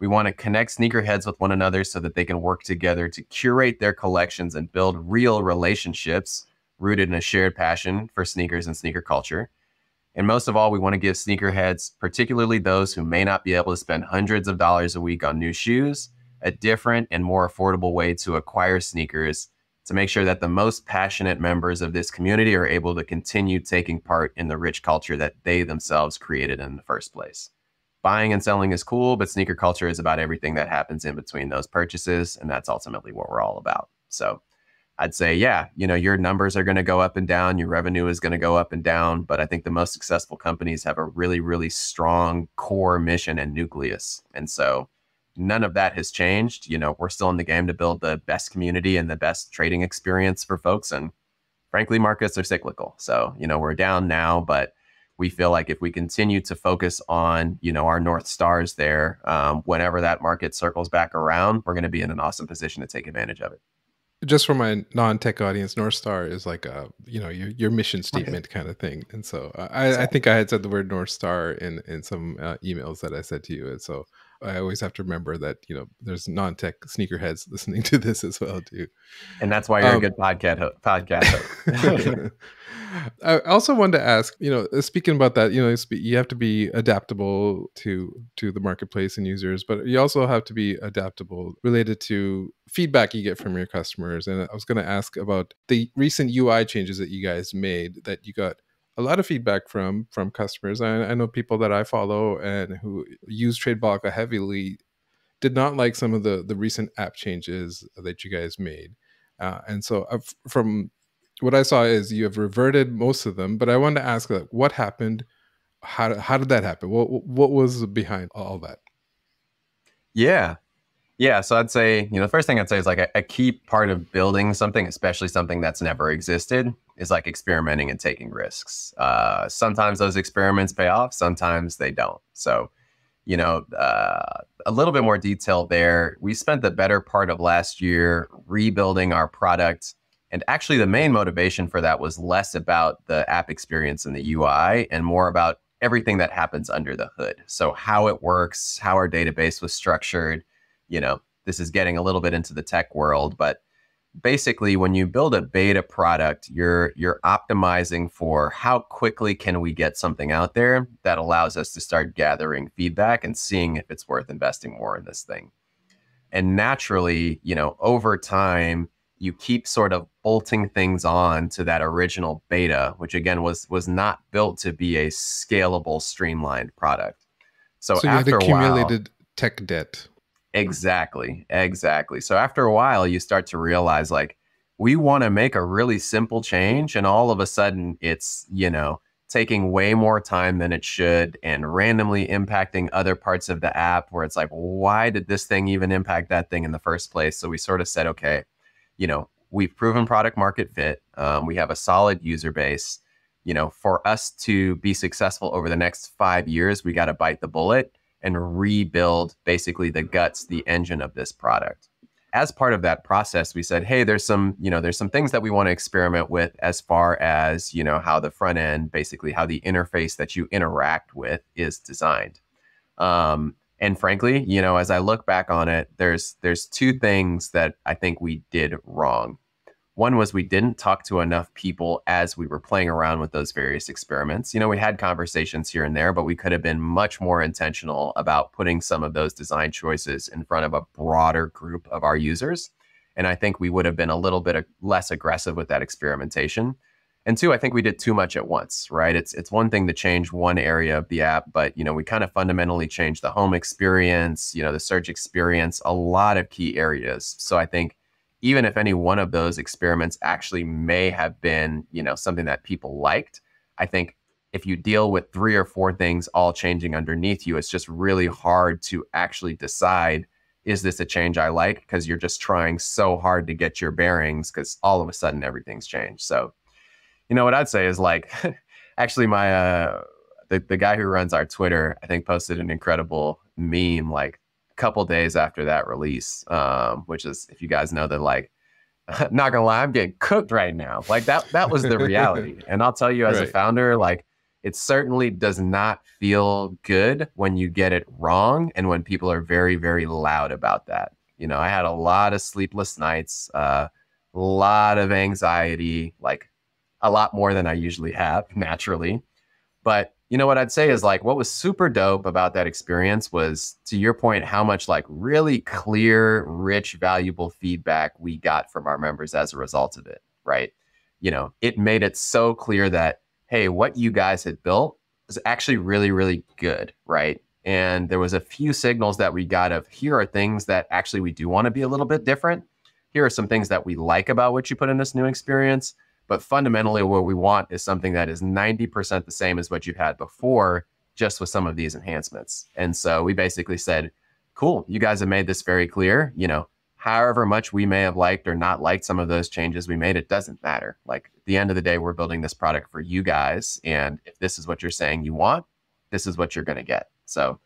We want to connect sneakerheads with one another so that they can work together to curate their collections and build real relationships rooted in a shared passion for sneakers and sneaker culture. And most of all, we want to give sneakerheads, particularly those who may not be able to spend hundreds of dollars a week on new shoes, a different and more affordable way to acquire sneakers, to make sure that the most passionate members of this community are able to continue taking part in the rich culture that they themselves created in the first place. Buying and selling is cool, but sneaker culture is about everything that happens in between those purchases. And that's ultimately what we're all about. So I'd say, yeah, your numbers are going to go up and down. Your revenue is going to go up and down. But I think the most successful companies have a really, really strong core mission and nucleus. And so none of that has changed. We're still in the game to build the best community and the best trading experience for folks. And frankly, markets are cyclical. So, we're down now, but we feel like if we continue to focus on, our North Stars there, whenever that market circles back around, we're going to be in an awesome position to take advantage of it. Just for my non-tech audience, North Star is like your mission statement kind of thing. And so I think I had said the word North Star in some emails that I said to you. And so I always have to remember that, there's non-tech sneakerheads listening to this as well too. And that's why you're a good podcast host. I also wanted to ask, speaking about that, you have to be adaptable to the marketplace and users, but you also have to be adaptable related to feedback you get from your customers. And I was going to ask about the recent UI changes that you guys made that you got a lot of feedback from customers. I know people that I follow and who use Tradeblock heavily did not like some of the recent app changes that you guys made. And so from what I saw is you have reverted most of them, but I wanted to ask, like, what happened? How did that happen? What was behind all that? Yeah. So I'd say, the first thing I'd say is like a key part of building something, especially something that's never existed, is like experimenting and taking risks. Sometimes those experiments pay off, sometimes they don't. So, a little bit more detail there. We spent the better part of last year rebuilding our product. And actually, the main motivation for that was less about the app experience and the UI and more about everything that happens under the hood. So how it works, how our database was structured. This is getting a little bit into the tech world, but basically, when you build a beta product, you're optimizing for how quickly can we get something out there that allows us to start gathering feedback and seeing if it's worth investing more in this thing. And naturally, over time, you keep sort of bolting things on to that original beta, which again was not built to be a scalable, streamlined product. So you had accumulated tech debt. Exactly. So after a while, you start to realize like we want to make a really simple change, and all of a sudden it's, taking way more time than it should and randomly impacting other parts of the app where it's like, why did this thing even impact that thing in the first place? So we sort of said, okay, we've proven product market fit. We have a solid user base. For us to be successful over the next 5 years, we got to bite the bullet and rebuild basically the guts, the engine of this product. As part of that process, we said, hey, there's some things that we want to experiment with as far as, how the front end, basically how the interface that you interact with is designed. And frankly, as I look back on it, there's two things that I think we did wrong. One was we didn't talk to enough people as we were playing around with those various experiments. We had conversations here and there, but we could have been much more intentional about putting some of those design choices in front of a broader group of our users. And I think we would have been a little bit less aggressive with that experimentation. And two, I think we did too much at once, right? It's one thing to change one area of the app, but we kind of fundamentally changed the home experience, the search experience, a lot of key areas. So I think even if any one of those experiments actually may have been, something that people liked, I think if you deal with 3 or 4 things all changing underneath you, it's just really hard to actually decide, is this a change I like? Because you're just trying so hard to get your bearings because all of a sudden everything's changed. So what I'd say is like, actually my, the guy who runs our Twitter, I think posted an incredible meme like a couple days after that release, which is, if you guys know that, like, not gonna lie, I'm getting cooked right now. Like that was the reality. And I'll tell you as a founder, like it certainly does not feel good when you get it wrong. And when people are very, very loud about that. I had a lot of sleepless nights, a lot of anxiety, like a lot more than I usually have naturally. But what I'd say is like, what was super dope about that experience was, to your point, how much like really clear, rich, valuable feedback we got from our members as a result of it, right? It made it so clear that, hey, what you guys had built was actually really, really good, right? And there was a few signals that we got of, here are things that actually we do want to be a little bit different. Here are some things that we like about what you put in this new experience. But fundamentally, what we want is something that is 90% the same as what you've had before, just with some of these enhancements. And so we basically said, cool, you guys have made this very clear. however much we may have liked or not liked some of those changes we made, it doesn't matter. Like at the end of the day, we're building this product for you guys. And if this is what you're saying you want, this is what you're going to get. So,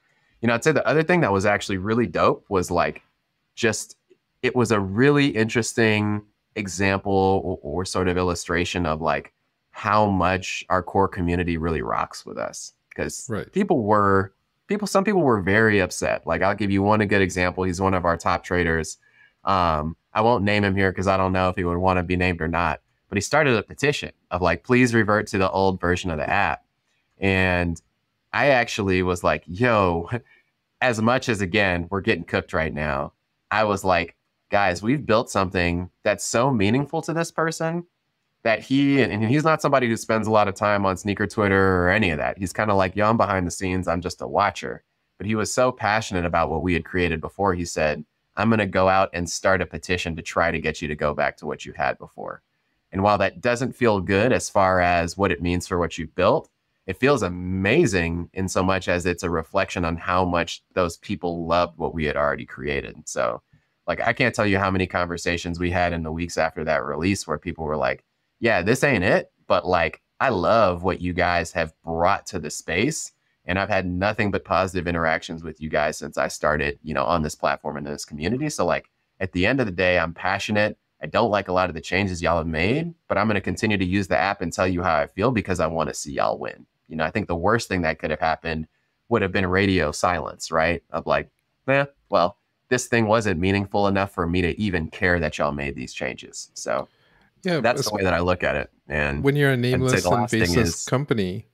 I'd say the other thing that was actually really dope was like, just, it was a really interesting example or sort of illustration of like how much our core community really rocks with us. Because Right. some people were very upset. Like I'll give you one a good example. He's one of our top traders. I won't name him here because I don't know if he would want to be named or not. But he started a petition of like, please revert to the old version of the app. And I actually was like, yo, as much as again, we're getting cooked right now, I was like, guys, we've built something that's so meaningful to this person that and he's not somebody who spends a lot of time on sneaker Twitter or any of that. He's kind of like, yo, I'm behind the scenes. I'm just a watcher. But he was so passionate about what we had created before. He said, I'm going to go out and start a petition to try to get you to go back to what you had before. And while that doesn't feel good as far as what it means for what you've built, it feels amazing in so much as it's a reflection on how much those people loved what we had already created. So like, I can't tell you how many conversations we had in the weeks after that release where people were like, yeah, this ain't it, but like, I love what you guys have brought to the space. And I've had nothing but positive interactions with you guys since I started, on this platform and in this community. So like at the end of the day, I'm passionate. I don't like a lot of the changes y'all have made, but I'm going to continue to use the app and tell you how I feel because I want to see y'all win. I think the worst thing that could have happened would have been radio silence, right? Of like, well, this thing wasn't meaningful enough for me to even care that y'all made these changes. So Yeah, that's the way that I look at it. And when you're a I'd say nameless the and last thing faceless is, company,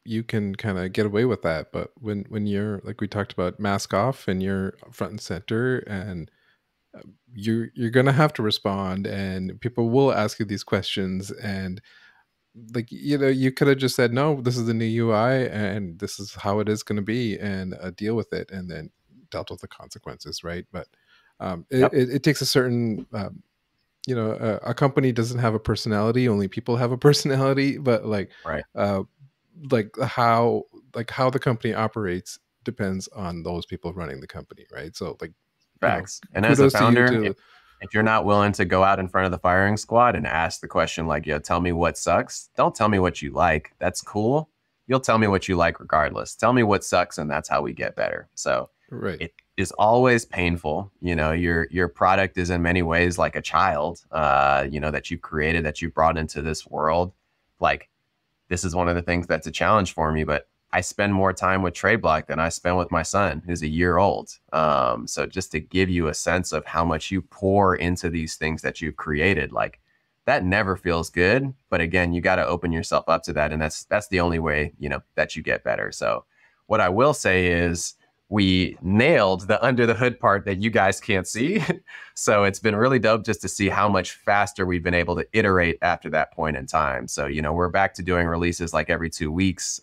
you can kind of get away with that. But when you're, like we talked about, mask off and you're front and center, and you're gonna have to respond, and people will ask you these questions, and like, you could have just said, no, this is the new UI and this is how it is going to be, and deal with it, and then dealt with the consequences, right? But yep, it takes a certain a company doesn't have a personality, only people have a personality. But right. uh like how the company operates depends on those people running the company, right? So like, Facts. And as a kudos to you founder, to if you're not willing to go out in front of the firing squad and ask the question like, yo, tell me what sucks. Don't tell me what you like. That's cool. You'll tell me what you like regardless. Tell me what sucks, and that's how we get better. So right. it is always painful. Your product is in many ways like a child, that you've created, that you've brought into this world. Like, this is one of the things that's a challenge for me, but I spend more time with Tradeblock than I spend with my son, who's a year old. So just to give you a sense of how much you pour into these things that you've created, like that never feels good. But again, you got to open yourself up to that. And that's the only way, that you get better. So what I will say is we nailed the under the hood part that you guys can't see. So it's been really dope just to see how much faster we've been able to iterate after that point in time. So, we're back to doing releases like every 2 weeks.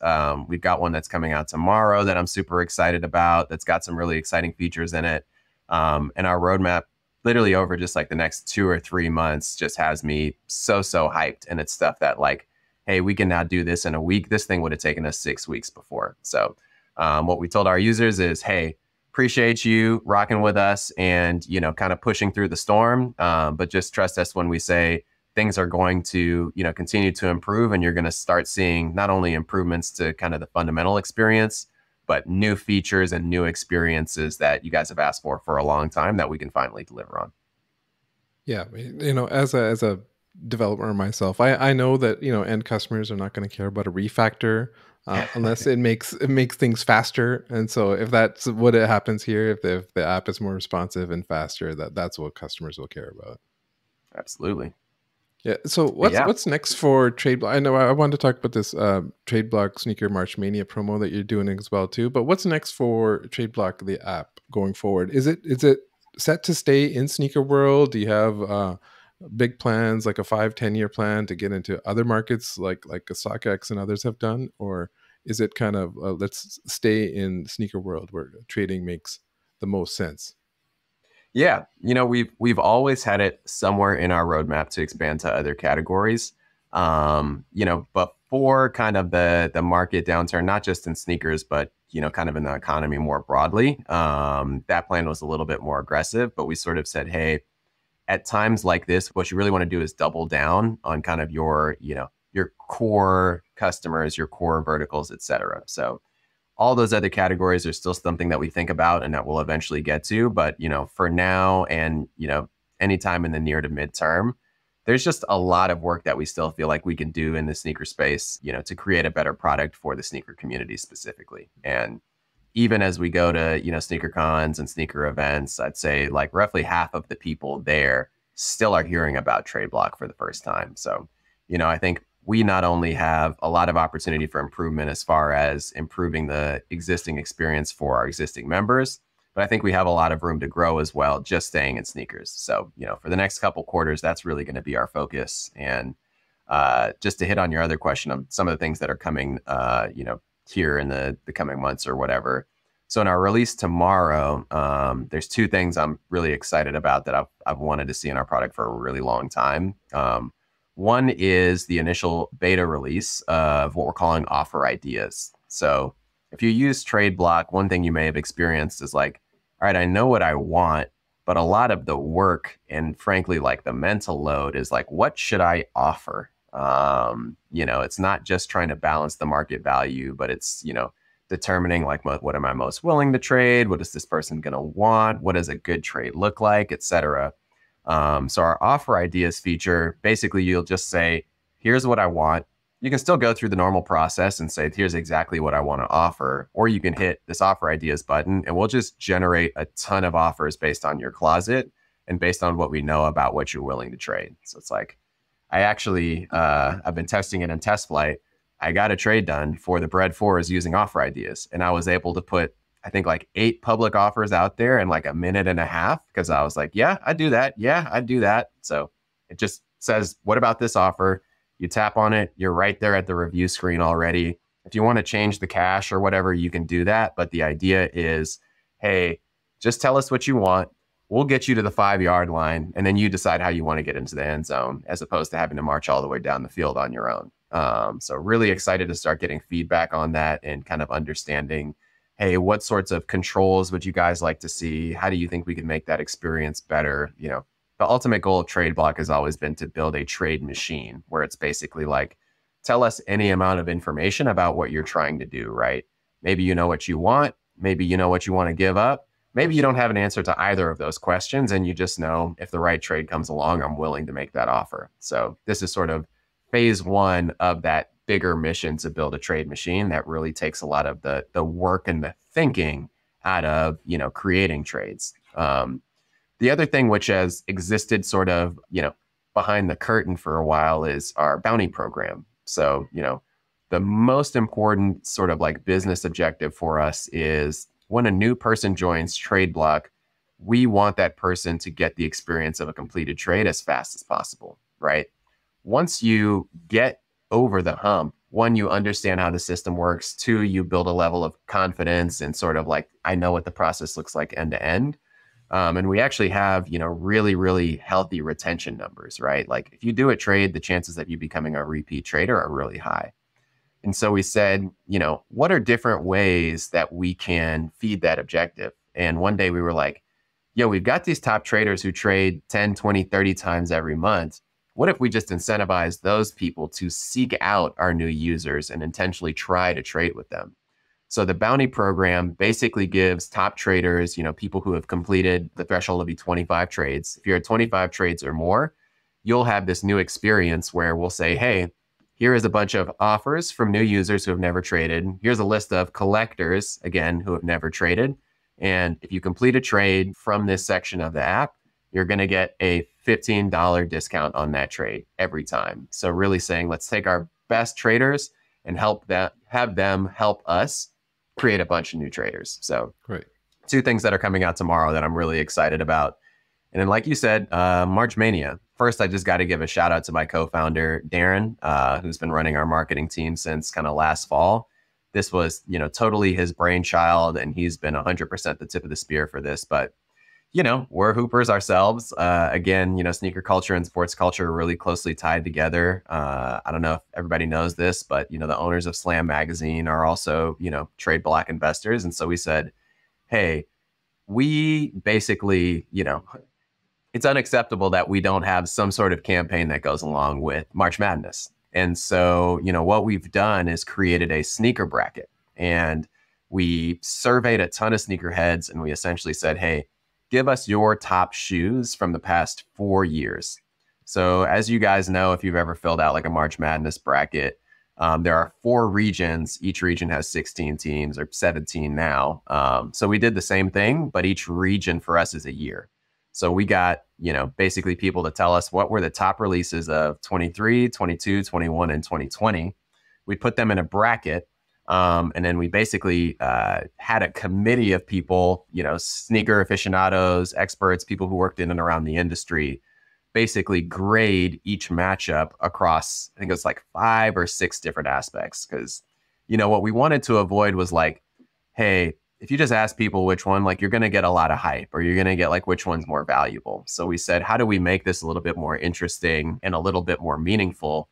We've got one that's coming out tomorrow that I'm super excited about, that's got some really exciting features in it. And our roadmap literally over just like the next 2 or 3 months just has me so hyped. And it's stuff that like, hey, we can now do this in a week. This thing would have taken us 6 weeks before. So what we told our users is, hey, appreciate you rocking with us and, kind of pushing through the storm. But just trust us when we say things are going to, continue to improve, and you're going to start seeing not only improvements to kind of the fundamental experience, but new features and new experiences that you guys have asked for a long time that we can finally deliver on. Yeah. As a developer myself, I know that, end customers are not going to care about a refactor. Unless it makes things faster. And so if that's what it happens here, if the app is more responsive and faster, that's what customers will care about. Absolutely. Yeah. So what's next for Tradeblock? I know I wanted to talk about this Tradeblock Sneaker March Mania promo that you're doing as well too. But what's next for Tradeblock, the app, going forward? Is it set to stay in sneaker world? Do you have big plans, like a 5-10 year plan to get into other markets like a Sockjig and others have done? Or is it kind of let's stay in sneaker world where trading makes the most sense? Yeah, we've always had it somewhere in our roadmap to expand to other categories. Before kind of the market downturn, not just in sneakers, but, kind of in the economy more broadly, that plan was a little bit more aggressive, but we sort of said, hey, at times like this, what you really want to do is double down on kind of your core customers, your core verticals, et cetera. So all those other categories are still something that we think about and that we'll eventually get to. But, for now and, anytime in the near to midterm, there's just a lot of work that we still feel like we can do in the sneaker space, to create a better product for the sneaker community specifically. And even as we go to, sneaker cons and sneaker events, I'd say like roughly half of the people there still are hearing about Tradeblock for the first time. So, I think we not only have a lot of opportunity for improvement as far as improving the existing experience for our existing members, but I think we have a lot of room to grow as well, just staying in sneakers. So, for the next couple quarters, that's really going to be our focus. And just to hit on your other question of some of the things that are coming, here in the coming months or whatever. So in our release tomorrow, there's two things I'm really excited about that I've wanted to see in our product for a really long time. One is the initial beta release of what we're calling offer ideas. So if you use Tradeblock, one thing you may have experienced is like, all right, I know what I want, but a lot of the work and frankly, like the mental load is like, what should I offer? It's not just trying to balance the market value, but it's, determining like what am I most willing to trade? What is this person going to want? What does a good trade look like, et cetera. So our offer ideas feature, basically you'll just say, here's what I want. You can still go through the normal process and say, here's exactly what I want to offer. Or you can hit this offer ideas button and we'll just generate a ton of offers based on your closet and based on what we know about what you're willing to trade. So it's like, I actually, I've been testing it in test flight. I got a trade done for the Bread 4s using offer ideas. And I was able to put, I think like 8 public offers out there in like a minute and a half because I was like, yeah, I do that. Yeah, I do that. So it just says, what about this offer? You tap on it. You're right there at the review screen already. If you want to change the cash or whatever, you can do that. But the idea is, hey, just tell us what you want. We'll get you to the 5-yard line, and then you decide how you want to get into the end zone, as opposed to having to march all the way down the field on your own. So really excited to start getting feedback on that and kind of understanding, hey, what sorts of controls would you guys like to see? How do you think we can make that experience better? The ultimate goal of Tradeblock has always been to build a trade machine where it's basically like, tell us any amount of information about what you're trying to do, right? Maybe you know what you want. Maybe you know what you want to give up. Maybe you don't have an answer to either of those questions and you just know if the right trade comes along, I'm willing to make that offer. So this is sort of phase 1 of that bigger mission to build a trade machine that really takes a lot of the work and the thinking out of, creating trades. The other thing which has existed sort of, behind the curtain for a while is our bounty program. So, the most important sort of like business objective for us is when a new person joins Tradeblock, we want that person to get the experience of a completed trade as fast as possible, right? Once you get over the hump, 1, you understand how the system works. 2, you build a level of confidence and sort of like, I know what the process looks like end to end. And we actually have, really, really healthy retention numbers, right? Like if you do a trade, the chances of you becoming a repeat trader are really high. And so we said, what are different ways that we can feed that objective? And one day we were like, we've got these top traders who trade 10, 20, 30 times every month. What if we just incentivize those people to seek out our new users and intentionally try to trade with them? So the bounty program basically gives top traders, people who have completed the threshold of 25 trades. If you're at 25 trades or more, you'll have this new experience where we'll say, hey, here is a bunch of offers from new users who have never traded. Here's a list of collectors, again, who have never traded. And if you complete a trade from this section of the app, you're going to get a $15 discount on that trade every time. So really saying, let's take our best traders and have them help us create a bunch of new traders. So Right. 2 things that are coming out tomorrow that I'm really excited about. And then, like you said, March Mania. First, I just got to give a shout out to my co-founder, Darren, who's been running our marketing team since kind of last fall. This was, totally his brainchild, and he's been 100% the tip of the spear for this. But, we're hoopers ourselves. Again, sneaker culture and sports culture are really closely tied together. I don't know if everybody knows this, but, the owners of Slam Magazine are also, Tradeblock investors. And so we said, hey, we basically, it's unacceptable that we don't have some sort of campaign that goes along with March Madness. And so, what we've done is created a sneaker bracket, and we surveyed a ton of sneakerheads, and we essentially said, hey, give us your top shoes from the past 4 years. So as you guys know, if you've ever filled out like a March Madness bracket, there are 4 regions. Each region has 16 teams, or 17 now. So we did the same thing, but each region for us is a year. So we got, basically people to tell us what were the top releases of 23, 22, 21, and 2020. We put them in a bracket. And then we basically had a committee of people, sneaker aficionados, experts, people who worked in and around the industry, basically grade each matchup across, I think it was like 5 or 6 different aspects. Because, what we wanted to avoid was like, hey, if you just ask people which one, like you're going to get a lot of hype, or you're going to get like which one's more valuable. So we said, how do we make this a little bit more interesting and a little bit more meaningful?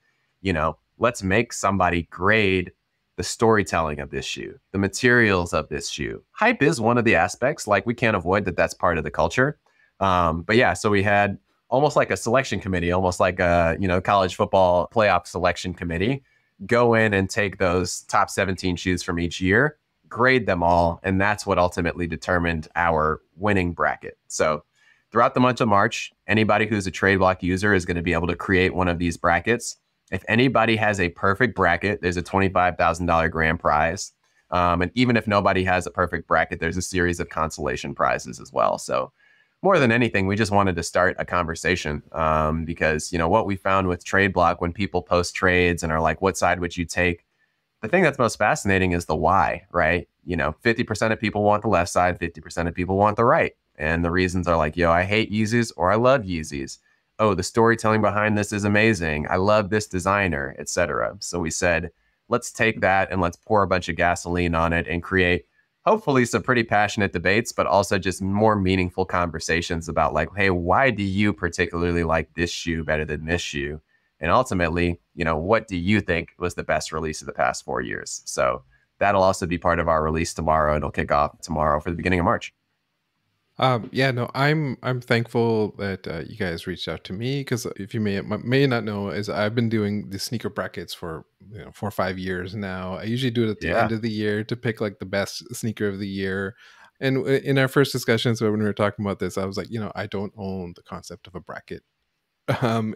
Let's make somebody grade the storytelling of this shoe, the materials of this shoe. Hype is one of the aspects. Like we can't avoid that. That's part of the culture. But yeah, so we had almost like a selection committee, almost like a, college football playoff selection committee, go in and take those top 17 shoes from each year, grade them all. And that's what ultimately determined our winning bracket. So throughout the month of March, anybody who's a Tradeblock user is going to be able to create one of these brackets. If anybody has a perfect bracket, there's a $25,000 grand prize. And even if nobody has a perfect bracket, there's a series of consolation prizes as well. So more than anything, we just wanted to start a conversation because, what we found with Tradeblock, when people post trades and are like, what side would you take? The thing that's most fascinating is the why, right? 50% of people want the left side, 50% of people want the right. And the reasons are like, I hate Yeezys or I love Yeezys. Oh, the storytelling behind this is amazing. I love this designer, etc. So we said, let's take that and let's pour a bunch of gasoline on it and create hopefully some pretty passionate debates, but also just more meaningful conversations about like, hey, why do you particularly like this shoe better than this shoe? And ultimately, what do you think was the best release of the past 4 years? So that'll also be part of our release tomorrow. It'll kick off tomorrow for the beginning of March. I'm thankful that you guys reached out to me, because if you may not know, is I've been doing the sneaker brackets for 4 or 5 years now. I usually do it at the end of the year to pick like the best sneaker of the year. And in our first discussions, when we were talking about this, I was like, I don't own the concept of a bracket.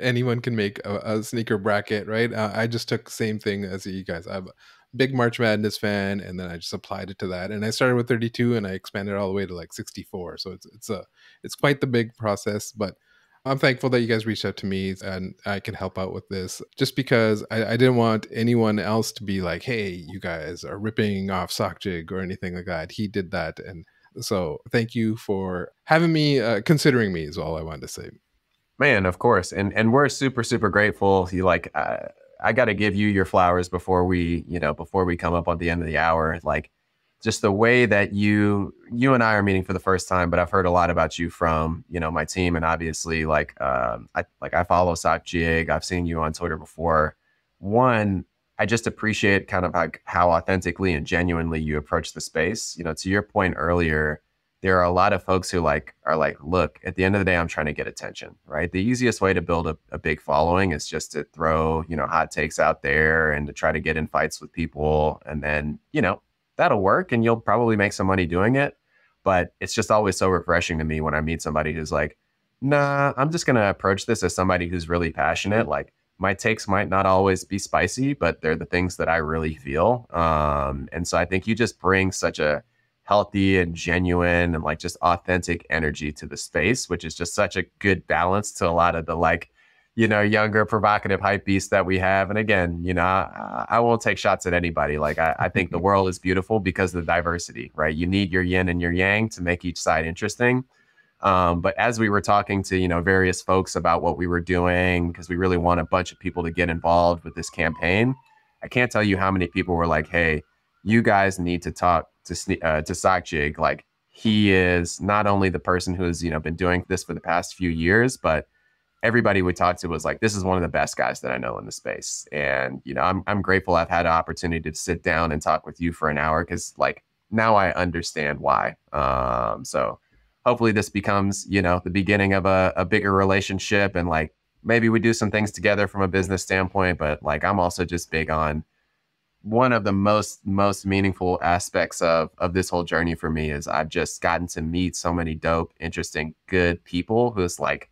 Anyone can make a sneaker bracket, right? I just took the same thing as you guys. I'm a big March Madness fan, and then I just applied it to that. And I started with 32, and I expanded all the way to like 64. So it's quite the big process. But I'm thankful that you guys reached out to me, and I can help out with this. Just because I didn't want anyone else to be like, "Hey, you guys are ripping off Sockjig" or anything like that. He did that, and so thank you for having me, considering me. Is all I wanted to say. Man, of course. And we're super, super grateful. I got to give you your flowers before we come up on the end of the hour. Like just the way that you and I are meeting for the first time, but I've heard a lot about you from, my team. And obviously I follow Sockjig. I've seen you on Twitter before. One, I just appreciate kind of how authentically and genuinely you approach the space. To your point earlier, there are a lot of folks who are like, look, at the end of the day, I'm trying to get attention, right? The easiest way to build a big following is just to throw, hot takes out there and to try to get in fights with people. And then, that'll work and you'll probably make some money doing it. But it's just always so refreshing to me when I meet somebody who's like, nah, I'm just going to approach this as somebody who's really passionate. Like my takes might not always be spicy, but they're the things that I really feel. And so I think you just bring such a healthy and genuine and like just authentic energy to the space, which is just such a good balance to a lot of the younger provocative hype beasts that we have. And again, I won't take shots at anybody. Like I think the world is beautiful because of the diversity, right? You need your yin and your yang to make each side interesting. But as we were talking to, various folks about what we were doing, because we really want a bunch of people to get involved with this campaign, I can't tell you how many people were like, hey, you guys need to talk to Sockjig. Like he is not only the person who has, been doing this for the past few years, but everybody we talked to was like, this is one of the best guys that I know in the space. And, I'm grateful I've had an opportunity to sit down and talk with you for an hour, because like now I understand why. So hopefully this becomes, the beginning of a bigger relationship, and like maybe we do some things together from a business standpoint. But like, I'm also just big on one of the most meaningful aspects of this whole journey for me is I've just gotten to meet so many dope, interesting, good people who's like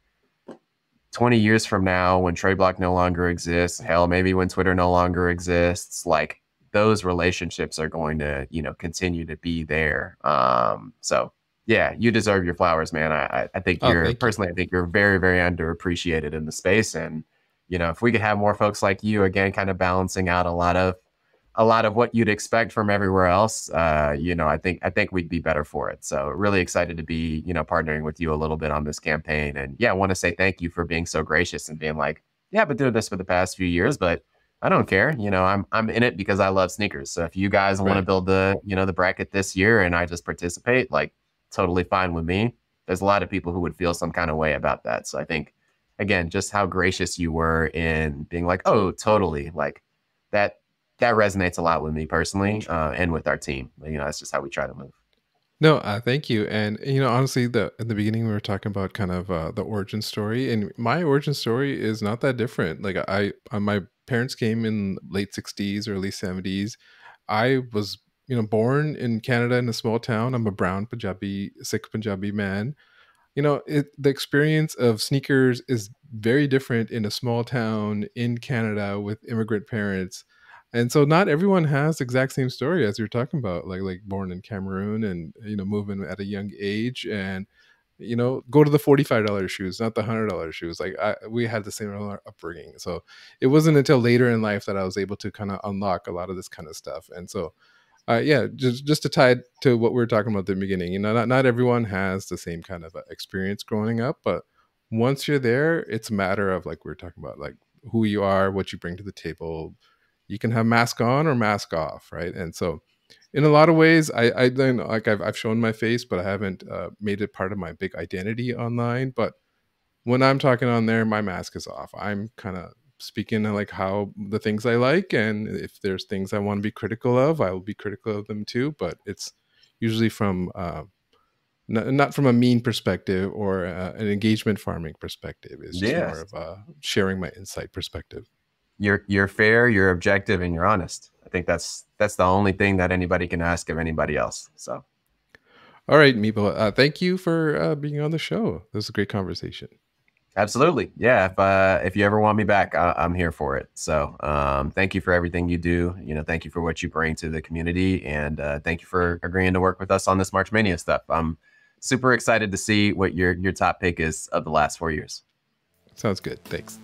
20 years from now, when Tradeblock no longer exists, hell, maybe when Twitter no longer exists, like those relationships are going to, continue to be there. So yeah, you deserve your flowers, man. I think personally, I think you're very, very underappreciated in the space. And, if we could have more folks like you, again, kind of balancing out a lot of what you'd expect from everywhere else, I think we'd be better for it. So really excited to be, partnering with you a little bit on this campaign. And yeah, I want to say thank you for being so gracious and being like, yeah, I've been doing this for the past few years, but I don't care. I'm in it because I love sneakers. So if you guys want to build the bracket this year and I just participate, like totally fine with me. There's a lot of people who would feel some kind of way about that. So I think, again, just how gracious you were in being like, oh, totally, like that resonates a lot with me personally, and with our team. That's just how we try to move. No, thank you. And honestly, at the beginning we were talking about kind of the origin story, and my origin story is not that different. Like my parents came in late 60s, early 70s. I was born in Canada in a small town. I'm a brown Punjabi, Sikh Punjabi man. The experience of sneakers is very different in a small town in Canada with immigrant parents. And so not everyone has the exact same story as you're talking about, like born in Cameroon and, moving at a young age and, go to the $45 shoes, not the $100 shoes. Like we had the same upbringing. So it wasn't until later in life that I was able to kind of unlock a lot of this kind of stuff. And so yeah, just to tie it to what we were talking about at the beginning, not everyone has the same kind of experience growing up, but once you're there, it's a matter of, like we were talking about, like who you are, what you bring to the table. You can have mask on or mask off, right? And so, in a lot of ways, I then like I've shown my face, but I haven't made it part of my big identity online. But when I'm talking on there, my mask is off. I'm kind of speaking like how the things I like, and if there's things I want to be critical of, I will be critical of them too. But it's usually from not from a mean perspective or an engagement farming perspective. It's just more of a sharing my insight perspective. You're fair, you're objective, and you're honest. I think that's the only thing that anybody can ask of anybody else. So, all right, Mbiyimoh, thank you for being on the show. This was a great conversation. Absolutely. Yeah. If you ever want me back, I'm here for it. So thank you for everything you do. Thank you for what you bring to the community. And thank you for agreeing to work with us on this March Mania stuff. I'm super excited to see what your top pick is of the last 4 years. Sounds good. Thanks.